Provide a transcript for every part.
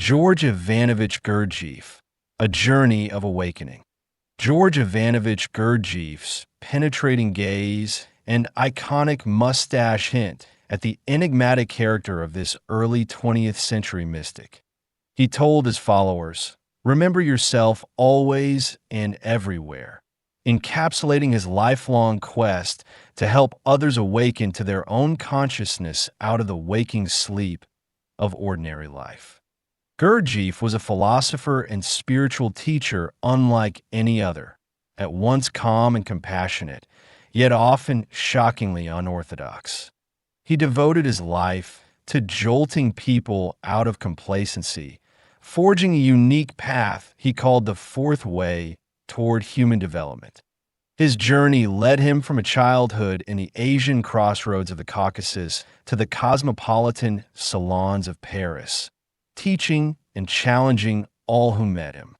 George Ivanovich Gurdjieff, A Journey of Awakening. George Ivanovich Gurdjieff's penetrating gaze and iconic mustache hint at the enigmatic character of this early 20th century mystic. He told his followers, "Remember yourself always and everywhere," encapsulating his lifelong quest to help others awaken to their own consciousness out of the waking sleep of ordinary life. Gurdjieff was a philosopher and spiritual teacher unlike any other, at once calm and compassionate, yet often shockingly unorthodox. He devoted his life to jolting people out of complacency, forging a unique path he called the fourth way toward human development. His journey led him from a childhood in the Asian crossroads of the Caucasus to the cosmopolitan salons of Paris, teaching and challenging all who met him.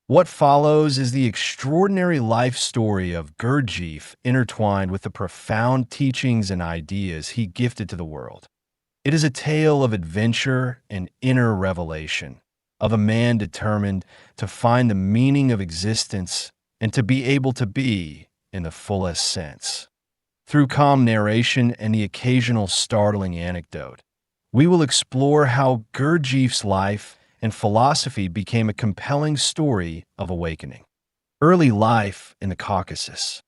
What follows is the extraordinary life story of Gurdjieff intertwined with the profound teachings and ideas he gifted to the world. It is a tale of adventure and inner revelation, of a man determined to find the meaning of existence and to be able to be in the fullest sense. Through calm narration and the occasional startling anecdote, we will explore how Gurdjieff's life and philosophy became a compelling story of awakening. Early life in the Caucasus.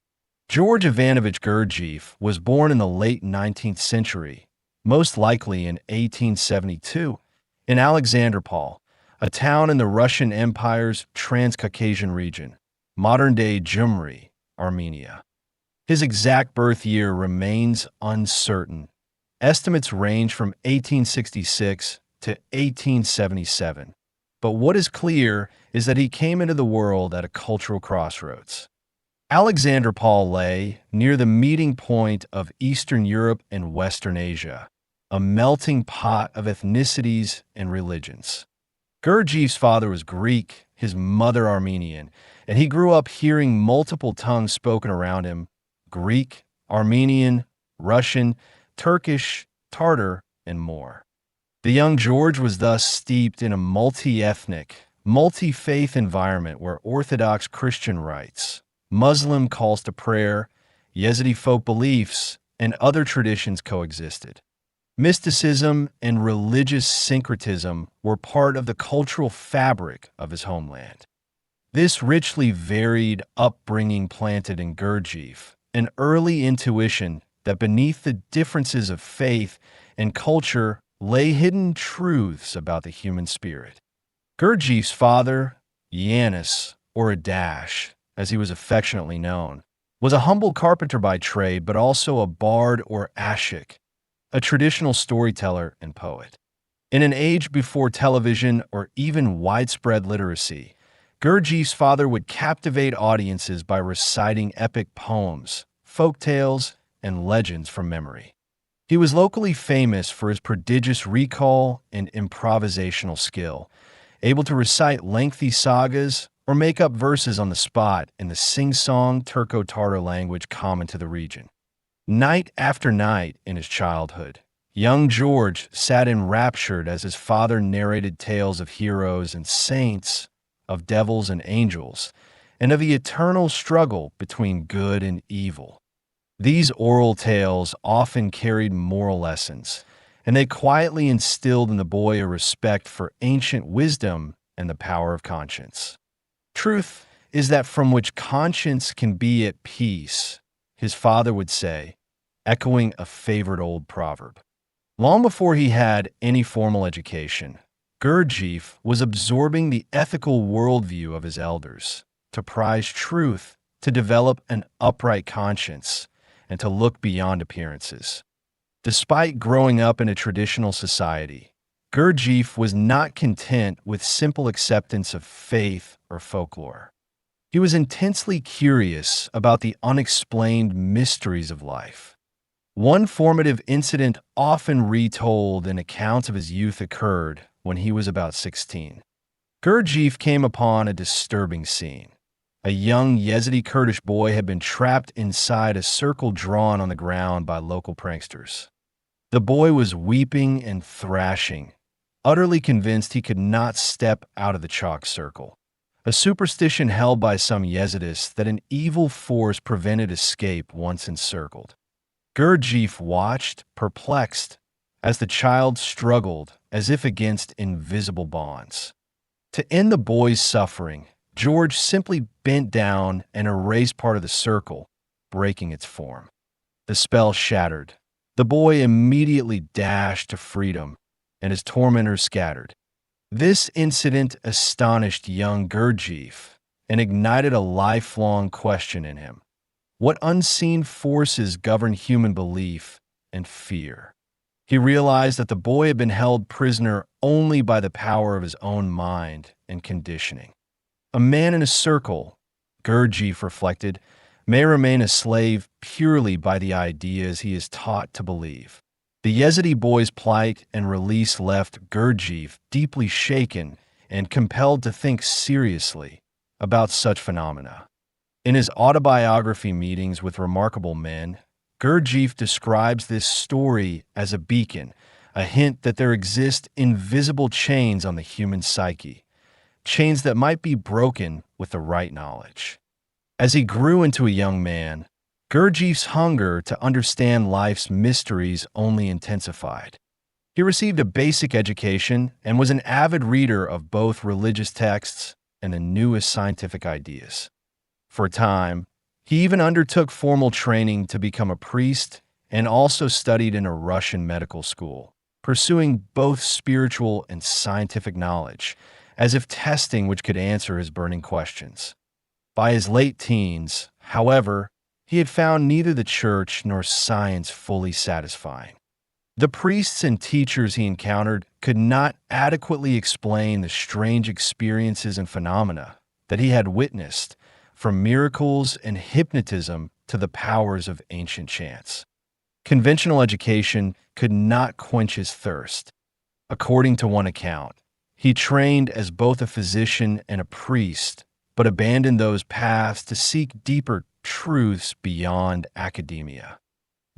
George Ivanovich Gurdjieff was born in the late 19th century, most likely in 1872, in Alexandropol, a town in the Russian Empire's Transcaucasian region, modern-day Gyumri, Armenia. His exact birth year remains uncertain. Estimates range from 1866 to 1877. But what is clear is that he came into the world at a cultural crossroads. Alexandropol lay near the meeting point of Eastern Europe and Western Asia, a melting pot of ethnicities and religions. Gurdjieff's father was Greek, his mother Armenian, and he grew up hearing multiple tongues spoken around him: Greek, Armenian, Russian, Turkish, Tartar, and more. The young George was thus steeped in a multi-ethnic, multi-faith environment where Orthodox Christian rites, Muslim calls to prayer, Yazidi folk beliefs, and other traditions coexisted. Mysticism and religious syncretism were part of the cultural fabric of his homeland. This richly varied upbringing planted in Gurdjieff an early intuition that beneath the differences of faith and culture lay hidden truths about the human spirit. Gurdjieff's father, Yanis, or Adash, as he was affectionately known, was a humble carpenter by trade, but also a bard or ashik, a traditional storyteller and poet. In an age before television or even widespread literacy, Gurdjieff's father would captivate audiences by reciting epic poems, folk tales, and legends from memory. He was locally famous for his prodigious recall and improvisational skill, able to recite lengthy sagas or make up verses on the spot in the sing-song Turco-Tartar language common to the region. Night after night in his childhood, young George sat enraptured as his father narrated tales of heroes and saints, of devils and angels, and of the eternal struggle between good and evil. These oral tales often carried moral lessons, and they quietly instilled in the boy a respect for ancient wisdom and the power of conscience. Truth is that from which conscience can be at peace, his father would say, echoing a favorite old proverb. Long before he had any formal education, Gurdjieff was absorbing the ethical worldview of his elders, to prize truth, to develop an upright conscience, and to look beyond appearances. Despite growing up in a traditional society, Gurdjieff was not content with simple acceptance of faith or folklore. He was intensely curious about the unexplained mysteries of life. One formative incident often retold in accounts of his youth occurred when he was about 16. Gurdjieff came upon a disturbing scene. A young Yazidi Kurdish boy had been trapped inside a circle drawn on the ground by local pranksters. The boy was weeping and thrashing, utterly convinced he could not step out of the chalk circle, a superstition held by some Yezidists that an evil force prevented escape once encircled. Gurdjieff watched, perplexed, as the child struggled as if against invisible bonds. To end the boy's suffering, George simply bent down and erased part of the circle, breaking its form. The spell shattered. The boy immediately dashed to freedom, and his tormentors scattered. This incident astonished young Gurdjieff and ignited a lifelong question in him. What unseen forces govern human belief and fear? He realized that the boy had been held prisoner only by the power of his own mind and conditioning. A man in a circle, Gurdjieff reflected, may remain a slave purely by the ideas he is taught to believe. The Yazidi boy's plight and release left Gurdjieff deeply shaken and compelled to think seriously about such phenomena. In his autobiography Meetings with Remarkable Men, Gurdjieff describes this story as a beacon, a hint that there exist invisible chains on the human psyche, chains that might be broken with the right knowledge. As he grew into a young man, Gurdjieff's hunger to understand life's mysteries only intensified. He received a basic education and was an avid reader of both religious texts and the newest scientific ideas. For a time, he even undertook formal training to become a priest and also studied in a Russian medical school, pursuing both spiritual and scientific knowledge, as if testing which could answer his burning questions. By his late teens, however, he had found neither the church nor science fully satisfying. The priests and teachers he encountered could not adequately explain the strange experiences and phenomena that he had witnessed, from miracles and hypnotism to the powers of ancient chants. Conventional education could not quench his thirst. According to one account, he trained as both a physician and a priest, but abandoned those paths to seek deeper truths beyond academia.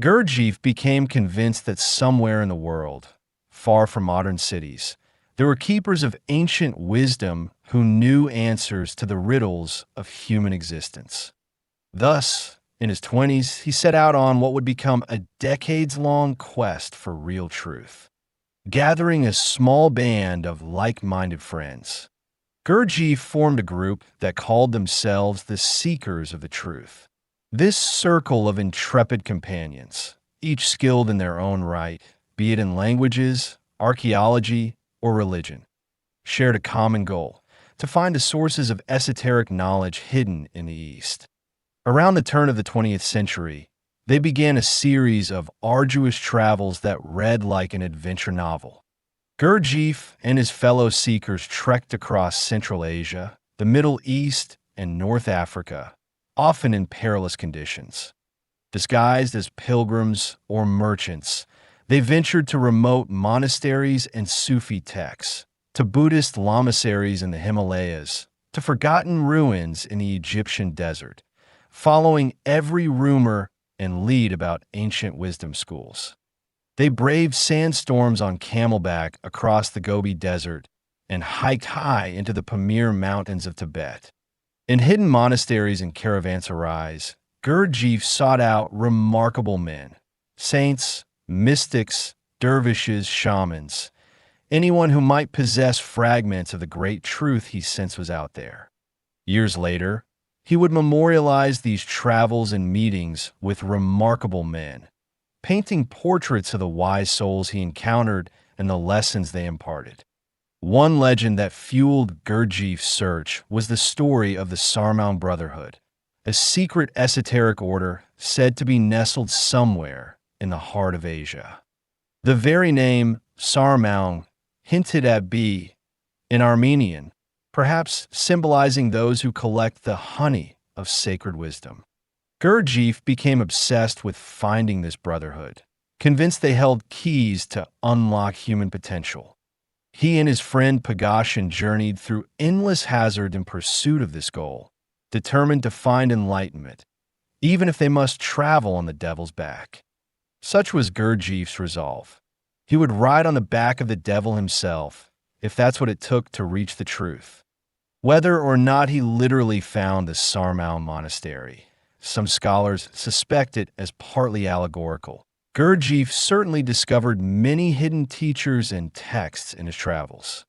Gurdjieff became convinced that somewhere in the world, far from modern cities, there were keepers of ancient wisdom who knew answers to the riddles of human existence. Thus, in his 20s, he set out on what would become a decades-long quest for real truth. Gathering a small band of like-minded friends, Gurdjieff formed a group that called themselves the Seekers of the Truth. This circle of intrepid companions, each skilled in their own right, be it in languages, archaeology, or religion, shared a common goal: to find the sources of esoteric knowledge hidden in the East. Around the turn of the 20th century, they began a series of arduous travels that read like an adventure novel. Gurdjieff and his fellow seekers trekked across Central Asia, the Middle East, and North Africa, often in perilous conditions. Disguised as pilgrims or merchants, they ventured to remote monasteries and Sufi texts, to Buddhist lamaseries in the Himalayas, to forgotten ruins in the Egyptian desert, following every rumor and lead about ancient wisdom schools. They braved sandstorms on camelback across the Gobi Desert and hiked high into the Pamir Mountains of Tibet. In hidden monasteries and caravanserais, Gurdjieff sought out remarkable men, saints, mystics, dervishes, shamans, anyone who might possess fragments of the great truth he sensed was out there. Years later, he would memorialize these travels and meetings with remarkable men, painting portraits of the wise souls he encountered and the lessons they imparted. One legend that fueled Gurdjieff's search was the story of the Sarmaun Brotherhood, a secret esoteric order said to be nestled somewhere in the heart of Asia. The very name Sarmaun hinted at bee in Armenian, perhaps symbolizing those who collect the honey of sacred wisdom. Gurdjieff became obsessed with finding this brotherhood, convinced they held keys to unlock human potential. He and his friend Pagashin journeyed through endless hazard in pursuit of this goal, determined to find enlightenment, even if they must travel on the devil's back. Such was Gurdjieff's resolve. He would ride on the back of the devil himself, if that's what it took to reach the truth. Whether or not he literally found the Sarmal Monastery, some scholars suspect it as partly allegorical. Gurdjieff certainly discovered many hidden teachers and texts in his travels.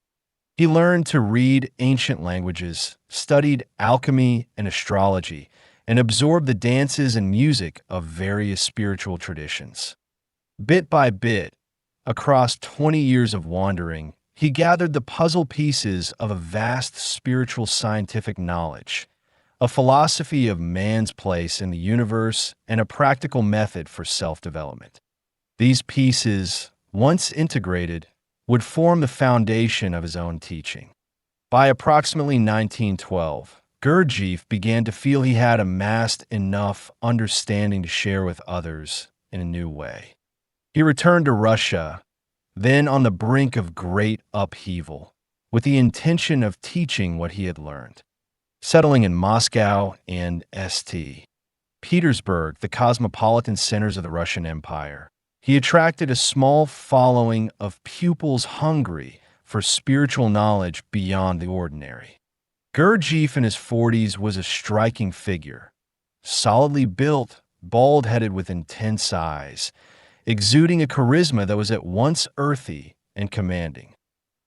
He learned to read ancient languages, studied alchemy and astrology, and absorbed the dances and music of various spiritual traditions. Bit by bit, across 20 years of wandering, he gathered the puzzle pieces of a vast spiritual scientific knowledge, a philosophy of man's place in the universe, and a practical method for self-development. These pieces, once integrated, would form the foundation of his own teaching. By approximately 1912, Gurdjieff began to feel he had amassed enough understanding to share with others in a new way. He returned to Russia, then on the brink of great upheaval, with the intention of teaching what he had learned. Settling in Moscow and St. Petersburg, the cosmopolitan centers of the Russian Empire, he attracted a small following of pupils hungry for spiritual knowledge beyond the ordinary. Gurdjieff in his 40s was a striking figure, solidly built, bald-headed with intense eyes, exuding a charisma that was at once earthy and commanding.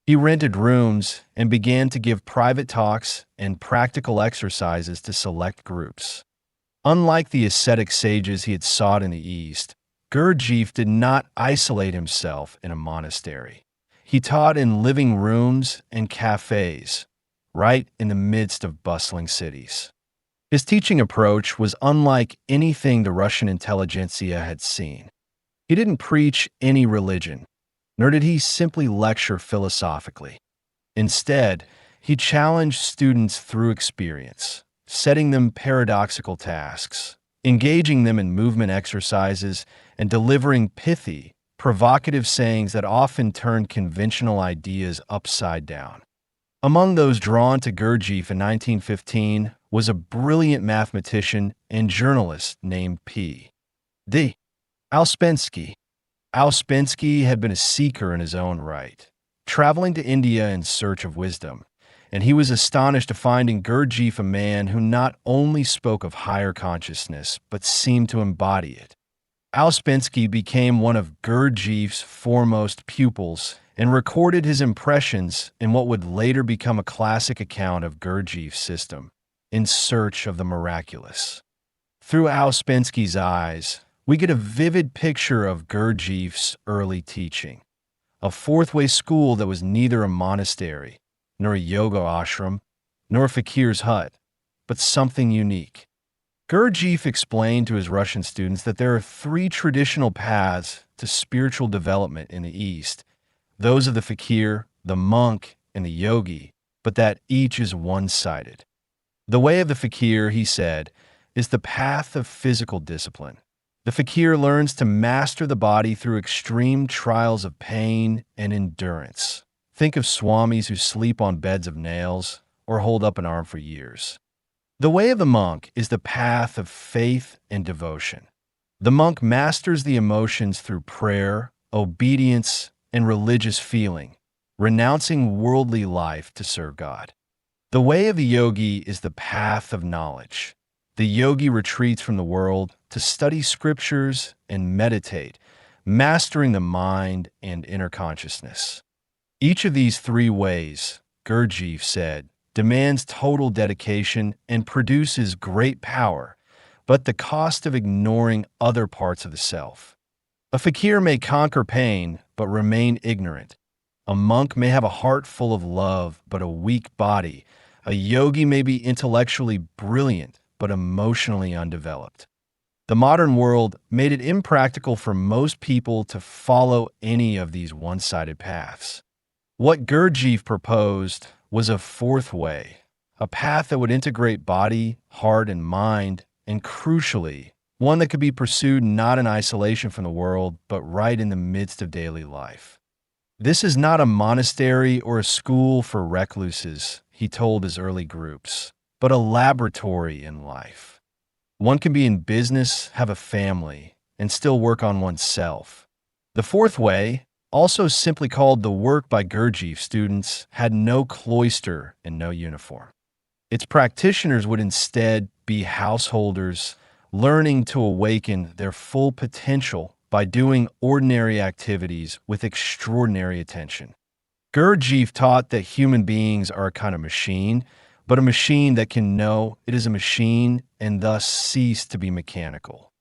He rented rooms and began to give private talks and practical exercises to select groups. Unlike the ascetic sages he had sought in the East, Gurdjieff did not isolate himself in a monastery. He taught in living rooms and cafes, right in the midst of bustling cities. His teaching approach was unlike anything the Russian intelligentsia had seen. He didn't preach any religion, nor did he simply lecture philosophically. Instead, he challenged students through experience, setting them paradoxical tasks, engaging them in movement exercises, and delivering pithy, provocative sayings that often turned conventional ideas upside down. Among those drawn to Gurdjieff in 1915 was a brilliant mathematician and journalist named P.D. Ouspensky. Ouspensky had been a seeker in his own right, traveling to India in search of wisdom, and he was astonished to find in Gurdjieff a man who not only spoke of higher consciousness, but seemed to embody it. Ouspensky became one of Gurdjieff's foremost pupils and recorded his impressions in what would later become a classic account of Gurdjieff's system, In Search of the Miraculous. Through Ouspensky's eyes, we get a vivid picture of Gurdjieff's early teaching, a fourth-way school that was neither a monastery, nor a yoga ashram, nor a fakir's hut, but something unique. Gurdjieff explained to his Russian students that there are three traditional paths to spiritual development in the East, those of the fakir, the monk, and the yogi, but that each is one-sided. The way of the fakir, he said, is the path of physical discipline. The fakir learns to master the body through extreme trials of pain and endurance. Think of swamis who sleep on beds of nails or hold up an arm for years. The way of the monk is the path of faith and devotion. The monk masters the emotions through prayer, obedience, and religious feeling, renouncing worldly life to serve God. The way of the yogi is the path of knowledge. The yogi retreats from the world to study scriptures and meditate, mastering the mind and inner consciousness. Each of these three ways, Gurdjieff said, demands total dedication and produces great power, but the cost of ignoring other parts of the self. A fakir may conquer pain, but remain ignorant. A monk may have a heart full of love, but a weak body. A yogi may be intellectually brilliant, but emotionally undeveloped. The modern world made it impractical for most people to follow any of these one-sided paths. What Gurdjieff proposed was a fourth way, a path that would integrate body, heart, and mind, and crucially, one that could be pursued not in isolation from the world, but right in the midst of daily life. This is not a monastery or a school for recluses, he told his early groups, but a laboratory in life. One can be in business, have a family, and still work on oneself. The fourth way also simply called the work by Gurdjieff students, had no cloister and no uniform. Its practitioners would instead be householders learning to awaken their full potential by doing ordinary activities with extraordinary attention. Gurdjieff taught that human beings are a kind of machine, but a machine that can know it is a machine and thus cease to be mechanical.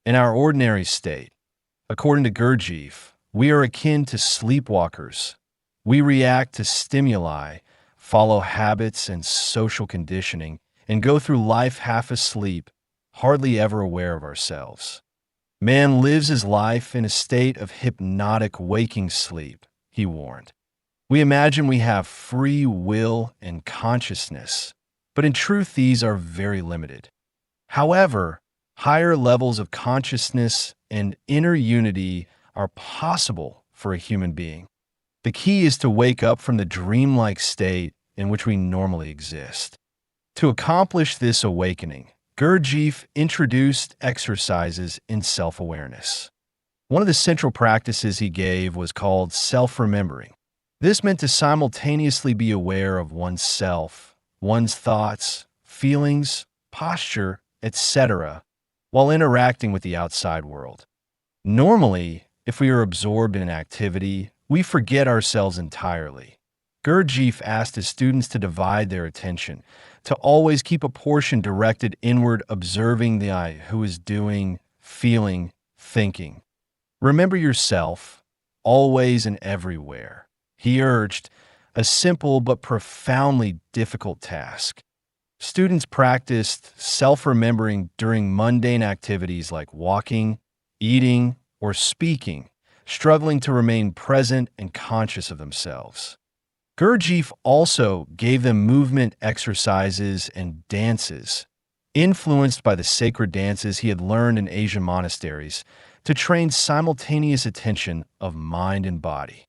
In our ordinary state, according to Gurdjieff, we are akin to sleepwalkers. We react to stimuli, follow habits and social conditioning, and go through life half asleep, hardly ever aware of ourselves. Man lives his life in a state of hypnotic waking sleep, he warned. We imagine we have free will and consciousness, but in truth these are very limited. However, higher levels of consciousness and inner unity are possible for a human being. The key is to wake up from the dreamlike state in which we normally exist. To accomplish this awakening, Gurdjieff introduced exercises in self-awareness. One of the central practices he gave was called self-remembering. This meant to simultaneously be aware of oneself, one's thoughts, feelings, posture, etc., while interacting with the outside world. Normally, if we are absorbed in an activity, we forget ourselves entirely. Gurdjieff asked his students to divide their attention, to always keep a portion directed inward, observing the I who is doing, feeling, thinking. Remember yourself, always and everywhere. He urged, a simple but profoundly difficult task. Students practiced self-remembering during mundane activities like walking, eating, or speaking, struggling to remain present and conscious of themselves. Gurdjieff also gave them movement exercises and dances, influenced by the sacred dances he had learned in Asian monasteries, to train simultaneous attention of mind and body.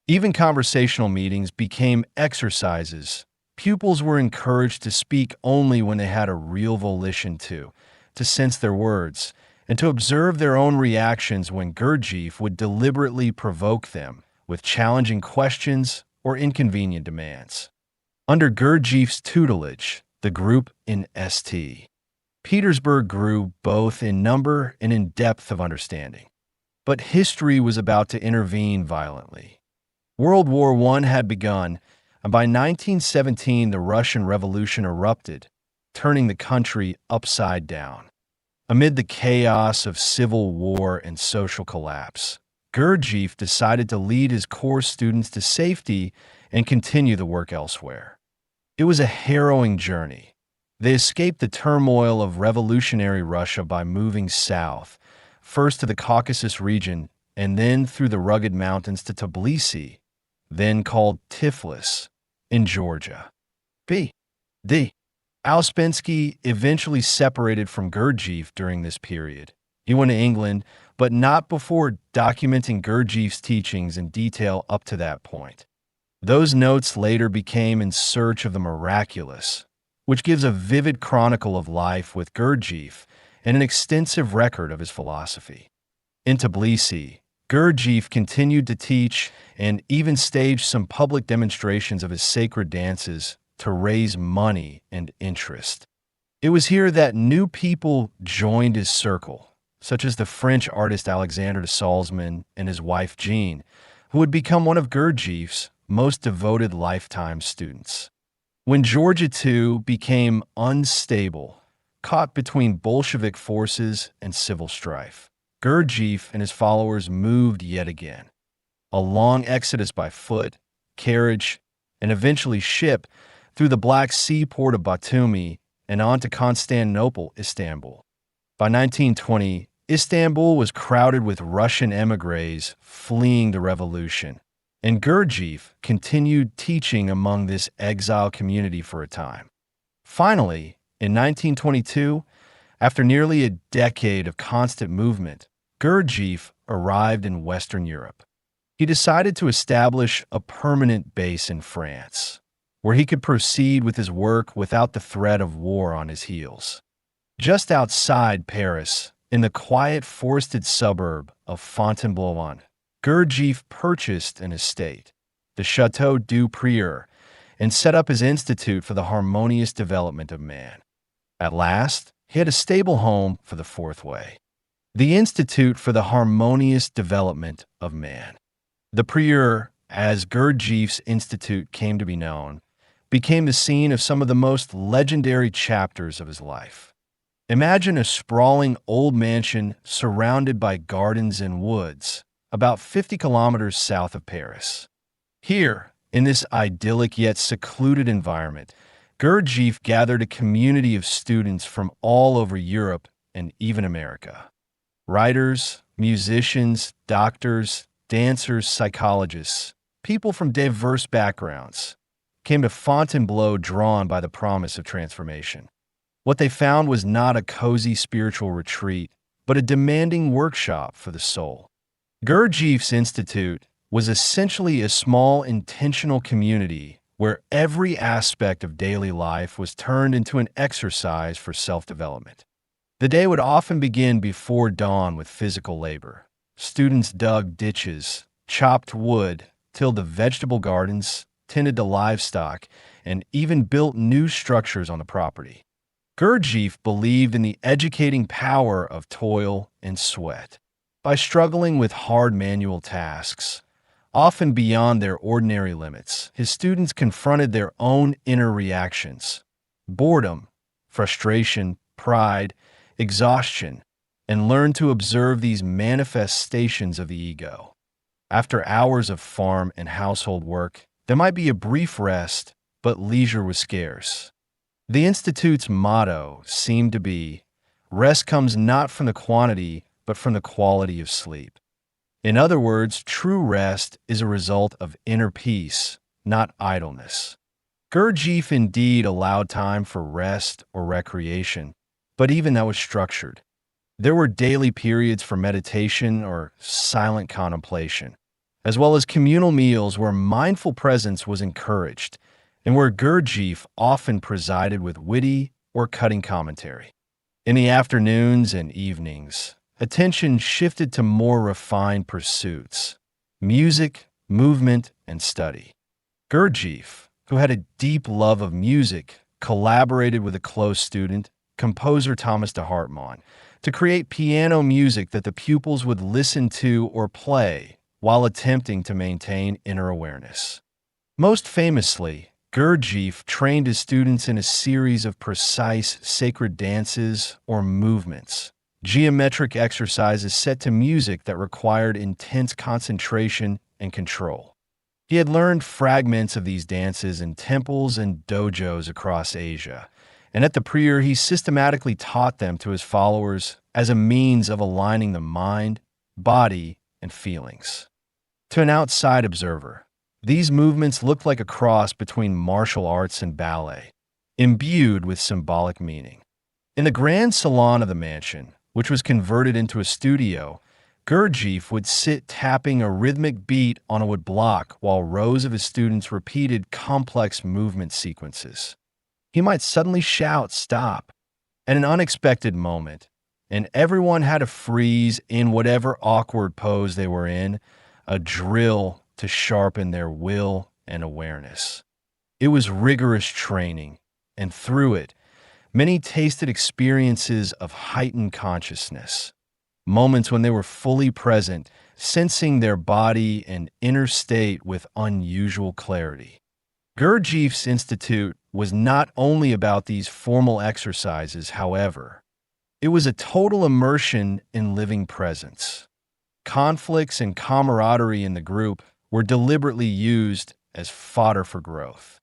Even conversational meetings became exercises. Pupils were encouraged to speak only when they had a real volition to sense their words, and to observe their own reactions when Gurdjieff would deliberately provoke them with challenging questions or inconvenient demands. Under Gurdjieff's tutelage, the group in St. Petersburg grew both in number and in depth of understanding. But history was about to intervene violently. World War I had begun, and by 1917 the Russian Revolution erupted, turning the country upside down. Amid the chaos of civil war and social collapse, Gurdjieff decided to lead his core students to safety and continue the work elsewhere. It was a harrowing journey. They escaped the turmoil of revolutionary Russia by moving south, first to the Caucasus region and then through the rugged mountains to Tbilisi, then called Tiflis, in Georgia. D. Ouspensky eventually separated from Gurdjieff during this period. He went to England, but not before documenting Gurdjieff's teachings in detail up to that point. Those notes later became In Search of the Miraculous, which gives a vivid chronicle of life with Gurdjieff and an extensive record of his philosophy. In Tbilisi, Gurdjieff continued to teach and even staged some public demonstrations of his sacred dances to raise money and interest. It was here that new people joined his circle, such as the French artist Alexander de Salzman and his wife Jean, who would become one of Gurdjieff's most devoted lifetime students. When Georgia too became unstable, caught between Bolshevik forces and civil strife, Gurdjieff and his followers moved yet again. A long exodus by foot, carriage, and eventually ship through the Black Sea port of Batumi and on to Constantinople, Istanbul. By 1920, Istanbul was crowded with Russian émigrés fleeing the revolution, and Gurdjieff continued teaching among this exile community for a time. Finally, in 1922, after nearly a decade of constant movement, Gurdjieff arrived in Western Europe. He decided to establish a permanent base in France, where he could proceed with his work without the threat of war on his heels. Just outside Paris, in the quiet forested suburb of Fontainebleau, Gurdjieff purchased an estate, the Chateau du Prieur, and set up his Institute for the Harmonious Development of Man. At last, he had a stable home for the fourth way. The Institute for the Harmonious Development of Man. The Prieur, as Gurdjieff's institute came to be known, became the scene of some of the most legendary chapters of his life. Imagine a sprawling old mansion surrounded by gardens and woods, about 50 kilometers south of Paris. Here, in this idyllic yet secluded environment, Gurdjieff gathered a community of students from all over Europe and even America. Writers, musicians, doctors, dancers, psychologists, people from diverse backgrounds, came to Fontainebleau drawn by the promise of transformation. What they found was not a cozy spiritual retreat, but a demanding workshop for the soul. Gurdjieff's Institute was essentially a small intentional community where every aspect of daily life was turned into an exercise for self-development. The day would often begin before dawn with physical labor. Students dug ditches, chopped wood, tilled the vegetable gardens, tended to livestock, and even built new structures on the property. Gurdjieff believed in the educating power of toil and sweat. By struggling with hard manual tasks, often beyond their ordinary limits, his students confronted their own inner reactions: boredom, frustration, pride, exhaustion, and learned to observe these manifestations of the ego. After hours of farm and household work, there might be a brief rest, but leisure was scarce. The Institute's motto seemed to be, "Rest comes not from the quantity, but from the quality of sleep." In other words, true rest is a result of inner peace, not idleness. Gurdjieff indeed allowed time for rest or recreation, but even that was structured. There were daily periods for meditation or silent contemplation, as well as communal meals where mindful presence was encouraged, and where Gurdjieff often presided with witty or cutting commentary. In the afternoons and evenings, attention shifted to more refined pursuits: music, movement, and study. Gurdjieff, who had a deep love of music, collaborated with a close student, composer Thomas de Hartmann, to create piano music that the pupils would listen to or play while attempting to maintain inner awareness. Most famously, Gurdjieff trained his students in a series of precise sacred dances or movements, geometric exercises set to music that required intense concentration and control. He had learned fragments of these dances in temples and dojos across Asia, and at the Prieur he systematically taught them to his followers as a means of aligning the mind, body, and feelings. To an outside observer, these movements looked like a cross between martial arts and ballet, imbued with symbolic meaning. In the grand salon of the mansion, which was converted into a studio, Gurdjieff would sit tapping a rhythmic beat on a wood block while rows of his students repeated complex movement sequences. He might suddenly shout, "Stop!" at an unexpected moment, and everyone had to freeze in whatever awkward pose they were in, a drill to sharpen their will and awareness. It was rigorous training, and through it, many tasted experiences of heightened consciousness, moments when they were fully present, sensing their body and inner state with unusual clarity. Gurdjieff's Institute was not only about these formal exercises, however. It was a total immersion in living presence. Conflicts and camaraderie in the group were deliberately used as fodder for growth.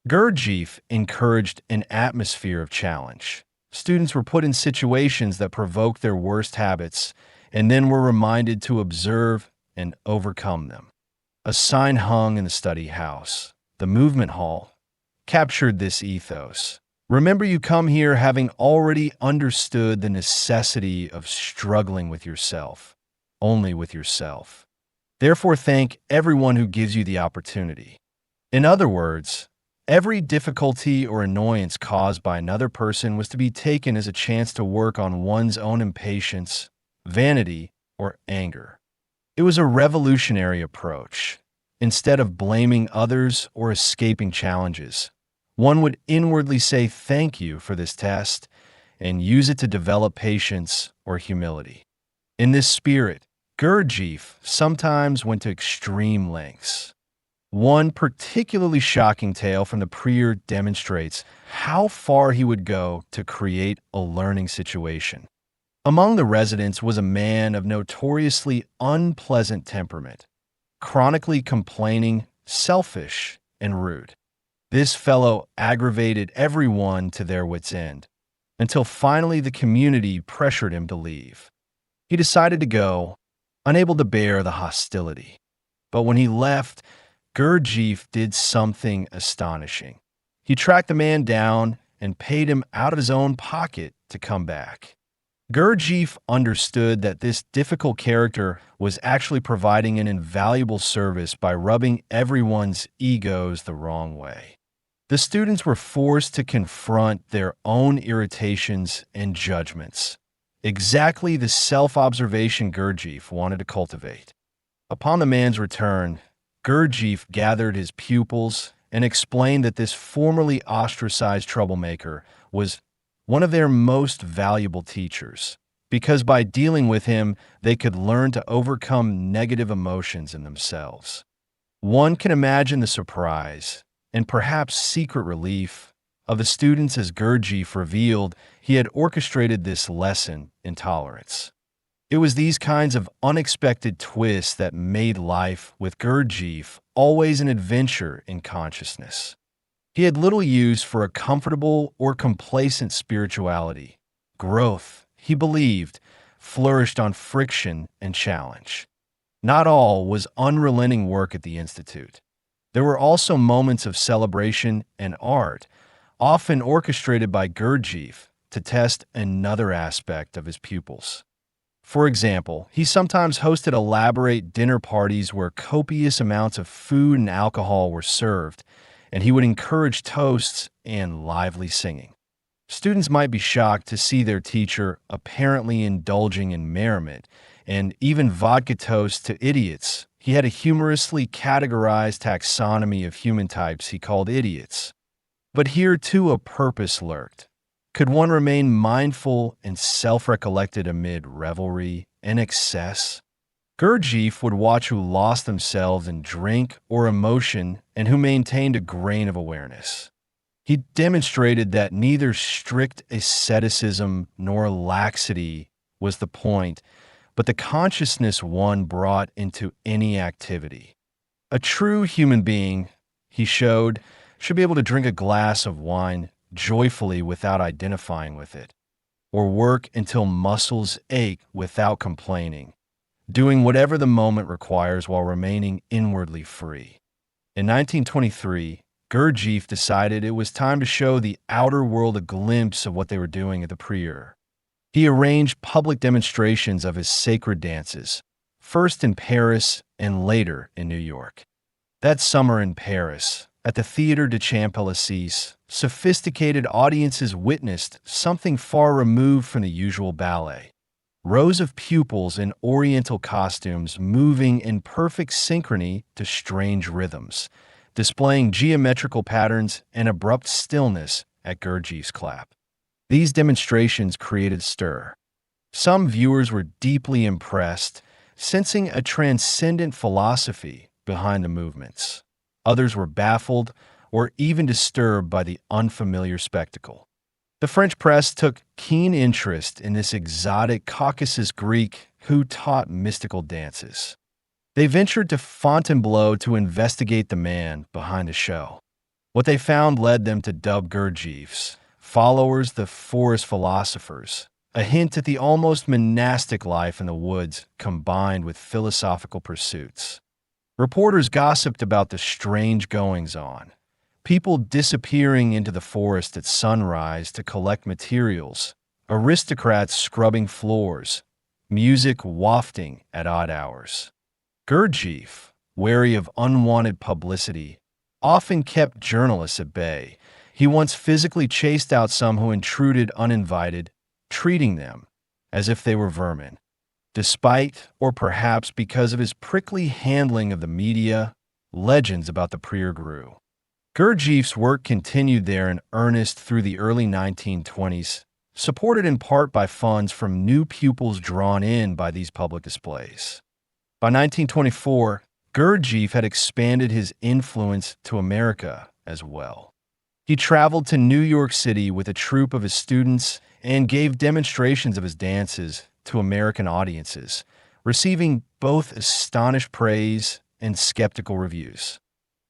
Gurdjieff encouraged an atmosphere of challenge. Students were put in situations that provoked their worst habits and then were reminded to observe and overcome them. A sign hung in the study house, the movement hall, captured this ethos. Remember, you come here having already understood the necessity of struggling with yourself, only with yourself. Therefore, thank everyone who gives you the opportunity. In other words, every difficulty or annoyance caused by another person was to be taken as a chance to work on one's own impatience, vanity, or anger. It was a revolutionary approach. Instead of blaming others or escaping challenges, one would inwardly say thank you for this test and use it to develop patience or humility. In this spirit, Gurdjieff sometimes went to extreme lengths. One particularly shocking tale from the prior demonstrates how far he would go to create a learning situation. Among the residents was a man of notoriously unpleasant temperament, chronically complaining, selfish, and rude. This fellow aggravated everyone to their wits' end, until finally the community pressured him to leave. He decided to go, unable to bear the hostility. But when he left, Gurdjieff did something astonishing. He tracked the man down and paid him out of his own pocket to come back. Gurdjieff understood that this difficult character was actually providing an invaluable service by rubbing everyone's egos the wrong way. The students were forced to confront their own irritations and judgments, exactly the self-observation Gurdjieff wanted to cultivate. Upon the man's return, Gurdjieff gathered his pupils and explained that this formerly ostracized troublemaker was one of their most valuable teachers, because by dealing with him, they could learn to overcome negative emotions in themselves. One can imagine the surprise and perhaps secret relief of the students as Gurdjieff revealed he had orchestrated this lesson in tolerance. It was these kinds of unexpected twists that made life with Gurdjieff always an adventure in consciousness. He had little use for a comfortable or complacent spirituality. Growth, he believed, flourished on friction and challenge. Not all was unrelenting work at the Institute. There were also moments of celebration and art, often orchestrated by Gurdjieff to test another aspect of his pupils. For example, he sometimes hosted elaborate dinner parties where copious amounts of food and alcohol were served, and he would encourage toasts and lively singing. Students might be shocked to see their teacher apparently indulging in merriment, and even vodka toasts to idiots. He had a humorously categorized taxonomy of human types he called idiots. But here too a purpose lurked. Could one remain mindful and self-recollected amid revelry and excess? Gurdjieff would watch who lost themselves in drink or emotion and who maintained a grain of awareness. He demonstrated that neither strict asceticism nor laxity was the point, but the consciousness one brought into any activity. A true human being, he showed, should be able to drink a glass of wine joyfully without identifying with it, or work until muscles ache without complaining, doing whatever the moment requires while remaining inwardly free. In 1923, Gurdjieff decided it was time to show the outer world a glimpse of what they were doing at the Prieur. He arranged public demonstrations of his sacred dances, first in Paris and later in New York. That summer in Paris, at the Théâtre de Champs-Élysées, sophisticated audiences witnessed something far removed from the usual ballet. Rows of pupils in oriental costumes moving in perfect synchrony to strange rhythms, displaying geometrical patterns and abrupt stillness at Gurdjieff's clap. These demonstrations created stir. Some viewers were deeply impressed, sensing a transcendent philosophy behind the movements. Others were baffled or even disturbed by the unfamiliar spectacle. The French press took keen interest in this exotic Caucasus Greek who taught mystical dances. They ventured to Fontainebleau to investigate the man behind the show. What they found led them to dub Gurdjieff's followers the forest philosophers, a hint at the almost monastic life in the woods combined with philosophical pursuits. Reporters gossiped about the strange goings-on, people disappearing into the forest at sunrise to collect materials, aristocrats scrubbing floors, music wafting at odd hours. Gurdjieff, wary of unwanted publicity, often kept journalists at bay. He once physically chased out some who intruded uninvited, treating them as if they were vermin. Despite, or perhaps because of his prickly handling of the media, legends about the prior grew. Gurdjieff's work continued there in earnest through the early 1920s, supported in part by funds from new pupils drawn in by these public displays. By 1924, Gurdjieff had expanded his influence to America as well. He traveled to New York City with a troupe of his students and gave demonstrations of his dances to American audiences, receiving both astonished praise and skeptical reviews.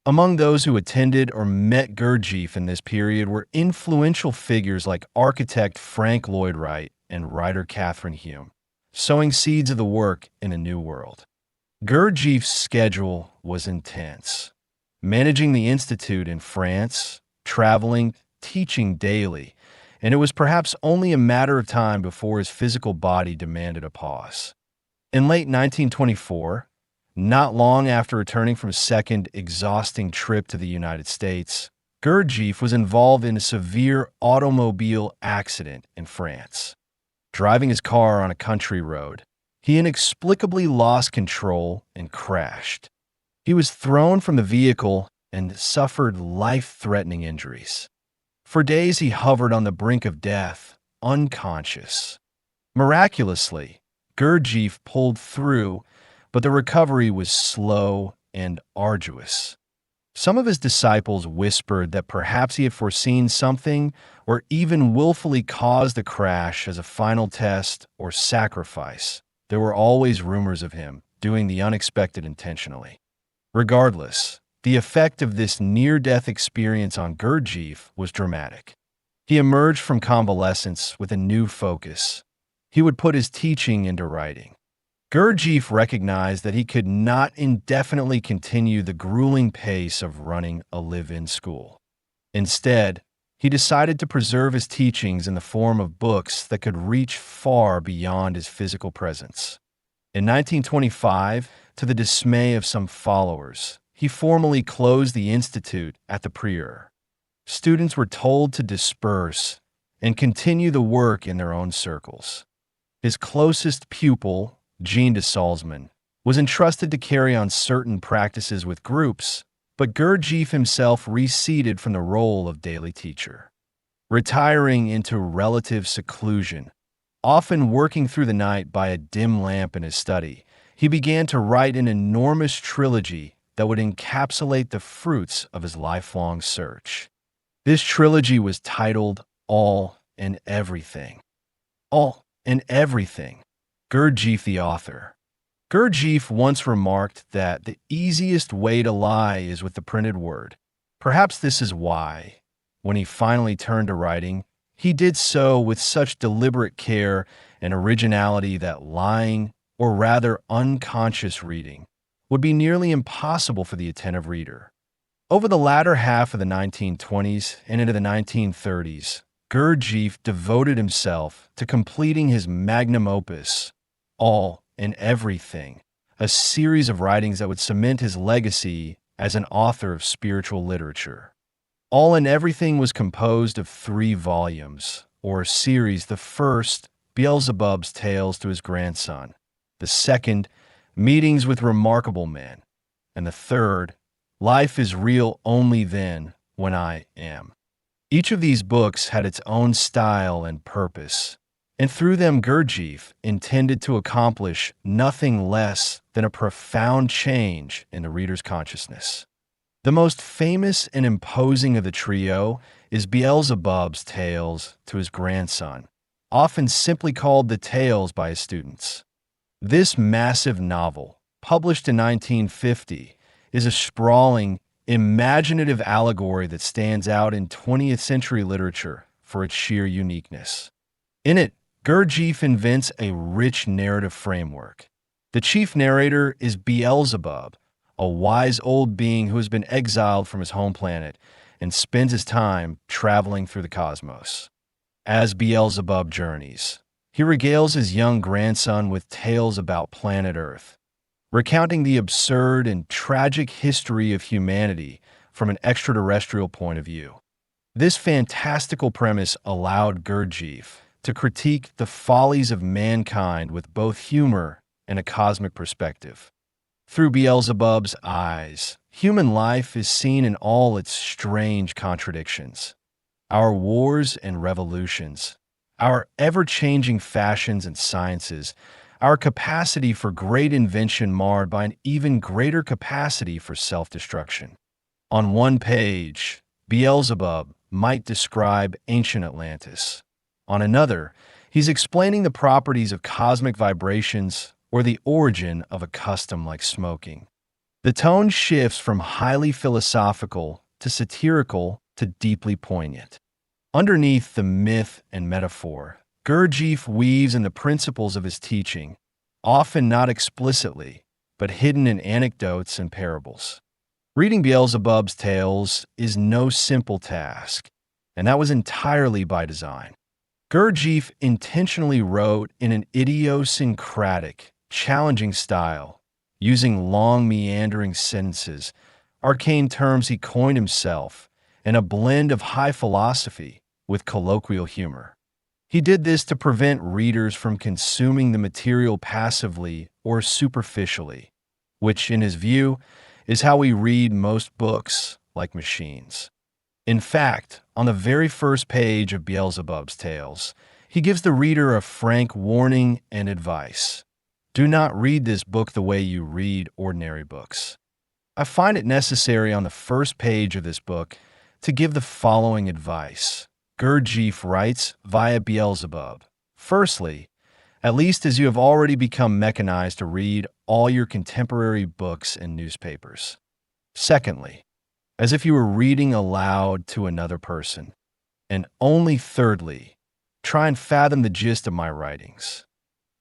Among those who attended or met Gurdjieff in this period were influential figures like architect Frank Lloyd Wright and writer Catherine Hume, sowing seeds of the work in a new world. Gurdjieff's schedule was intense, managing the institute in France, traveling, teaching daily, and it was perhaps only a matter of time before his physical body demanded a pause. In late 1924, not long after returning from a second exhausting trip to the United States, Gurdjieff was involved in a severe automobile accident in France. Driving his car on a country road, he inexplicably lost control and crashed. He was thrown from the vehicle and suffered life-threatening injuries. For days he hovered on the brink of death, unconscious. Miraculously, Gurdjieff pulled through, but the recovery was slow and arduous. Some of his disciples whispered that perhaps he had foreseen something or even willfully caused the crash as a final test or sacrifice. There were always rumors of him doing the unexpected intentionally. Regardless, the effect of this near-death experience on Gurdjieff was dramatic. He emerged from convalescence with a new focus. He would put his teaching into writing. Gurdjieff recognized that he could not indefinitely continue the grueling pace of running a live-in school. Instead, he decided to preserve his teachings in the form of books that could reach far beyond his physical presence. In 1925, to the dismay of some followers, he formally closed the institute at the prior. Students were told to disperse and continue the work in their own circles. His closest pupil, Jean de Salzman, was entrusted to carry on certain practices with groups, but Gurdjieff himself receded from the role of daily teacher. Retiring into relative seclusion, often working through the night by a dim lamp in his study, he began to write an enormous trilogy that would encapsulate the fruits of his lifelong search. This trilogy was titled All and Everything. All and Everything. Gurdjieff, the author. Gurdjieff once remarked that the easiest way to lie is with the printed word. Perhaps this is why, when he finally turned to writing, he did so with such deliberate care and originality that lying, or rather unconscious reading, would be nearly impossible for the attentive reader. Over the latter half of the 1920s and into the 1930s, Gurdjieff devoted himself to completing his magnum opus, All and Everything, a series of writings that would cement his legacy as an author of spiritual literature. All and Everything was composed of 3 volumes, or a series. The first, Beelzebub's Tales to his grandson. The second, Meetings with Remarkable Men. And the third, Life is Real Only Then, When I Am. Each of these books had its own style and purpose, and through them Gurdjieff intended to accomplish nothing less than a profound change in the reader's consciousness. The most famous and imposing of the trio is Beelzebub's Tales to his grandson, often simply called the Tales by his students. This massive novel, published in 1950, is a sprawling, imaginative allegory that stands out in 20th century literature for its sheer uniqueness. In it, Gurdjieff invents a rich narrative framework. The chief narrator is Beelzebub, a wise old being who has been exiled from his home planet and spends his time traveling through the cosmos. As Beelzebub journeys, he regales his young grandson with tales about planet Earth, recounting the absurd and tragic history of humanity from an extraterrestrial point of view. This fantastical premise allowed Gurdjieff to critique the follies of mankind with both humor and a cosmic perspective. Through Beelzebub's eyes, human life is seen in all its strange contradictions. Our wars and revolutions, our ever-changing fashions and sciences, our capacity for great invention marred by an even greater capacity for self-destruction. On one page, Beelzebub might describe ancient Atlantis. On another, he's explaining the properties of cosmic vibrations or the origin of a custom like smoking. The tone shifts from highly philosophical to satirical to deeply poignant. Underneath the myth and metaphor, Gurdjieff weaves in the principles of his teaching, often not explicitly, but hidden in anecdotes and parables. Reading Beelzebub's tales is no simple task, and that was entirely by design. Gurdjieff intentionally wrote in an idiosyncratic, challenging style, using long, meandering sentences, arcane terms he coined himself, and a blend of high philosophy with colloquial humor. He did this to prevent readers from consuming the material passively or superficially, which, in his view, is how we read most books, like machines. In fact, on the very first page of Beelzebub's tales, he gives the reader a frank warning and advice. Do not read this book the way you read ordinary books. I find it necessary on the first page of this book to give the following advice. Gurdjieff writes via Beelzebub. Firstly, at least as you have already become mechanized to read all your contemporary books and newspapers. Secondly, as if you were reading aloud to another person. And only thirdly, try and fathom the gist of my writings.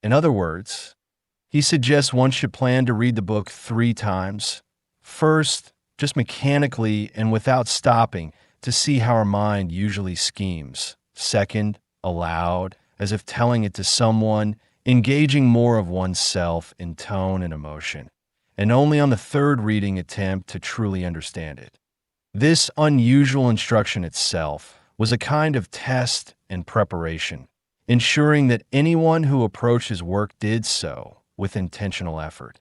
In other words, he suggests one should plan to read the book 3 times. First, just mechanically and without stopping to see how our mind usually schemes. Second, aloud, as if telling it to someone, engaging more of oneself in tone and emotion, and only on the third reading attempt to truly understand it. This unusual instruction itself was a kind of test and preparation, ensuring that anyone who approached his work did so with intentional effort.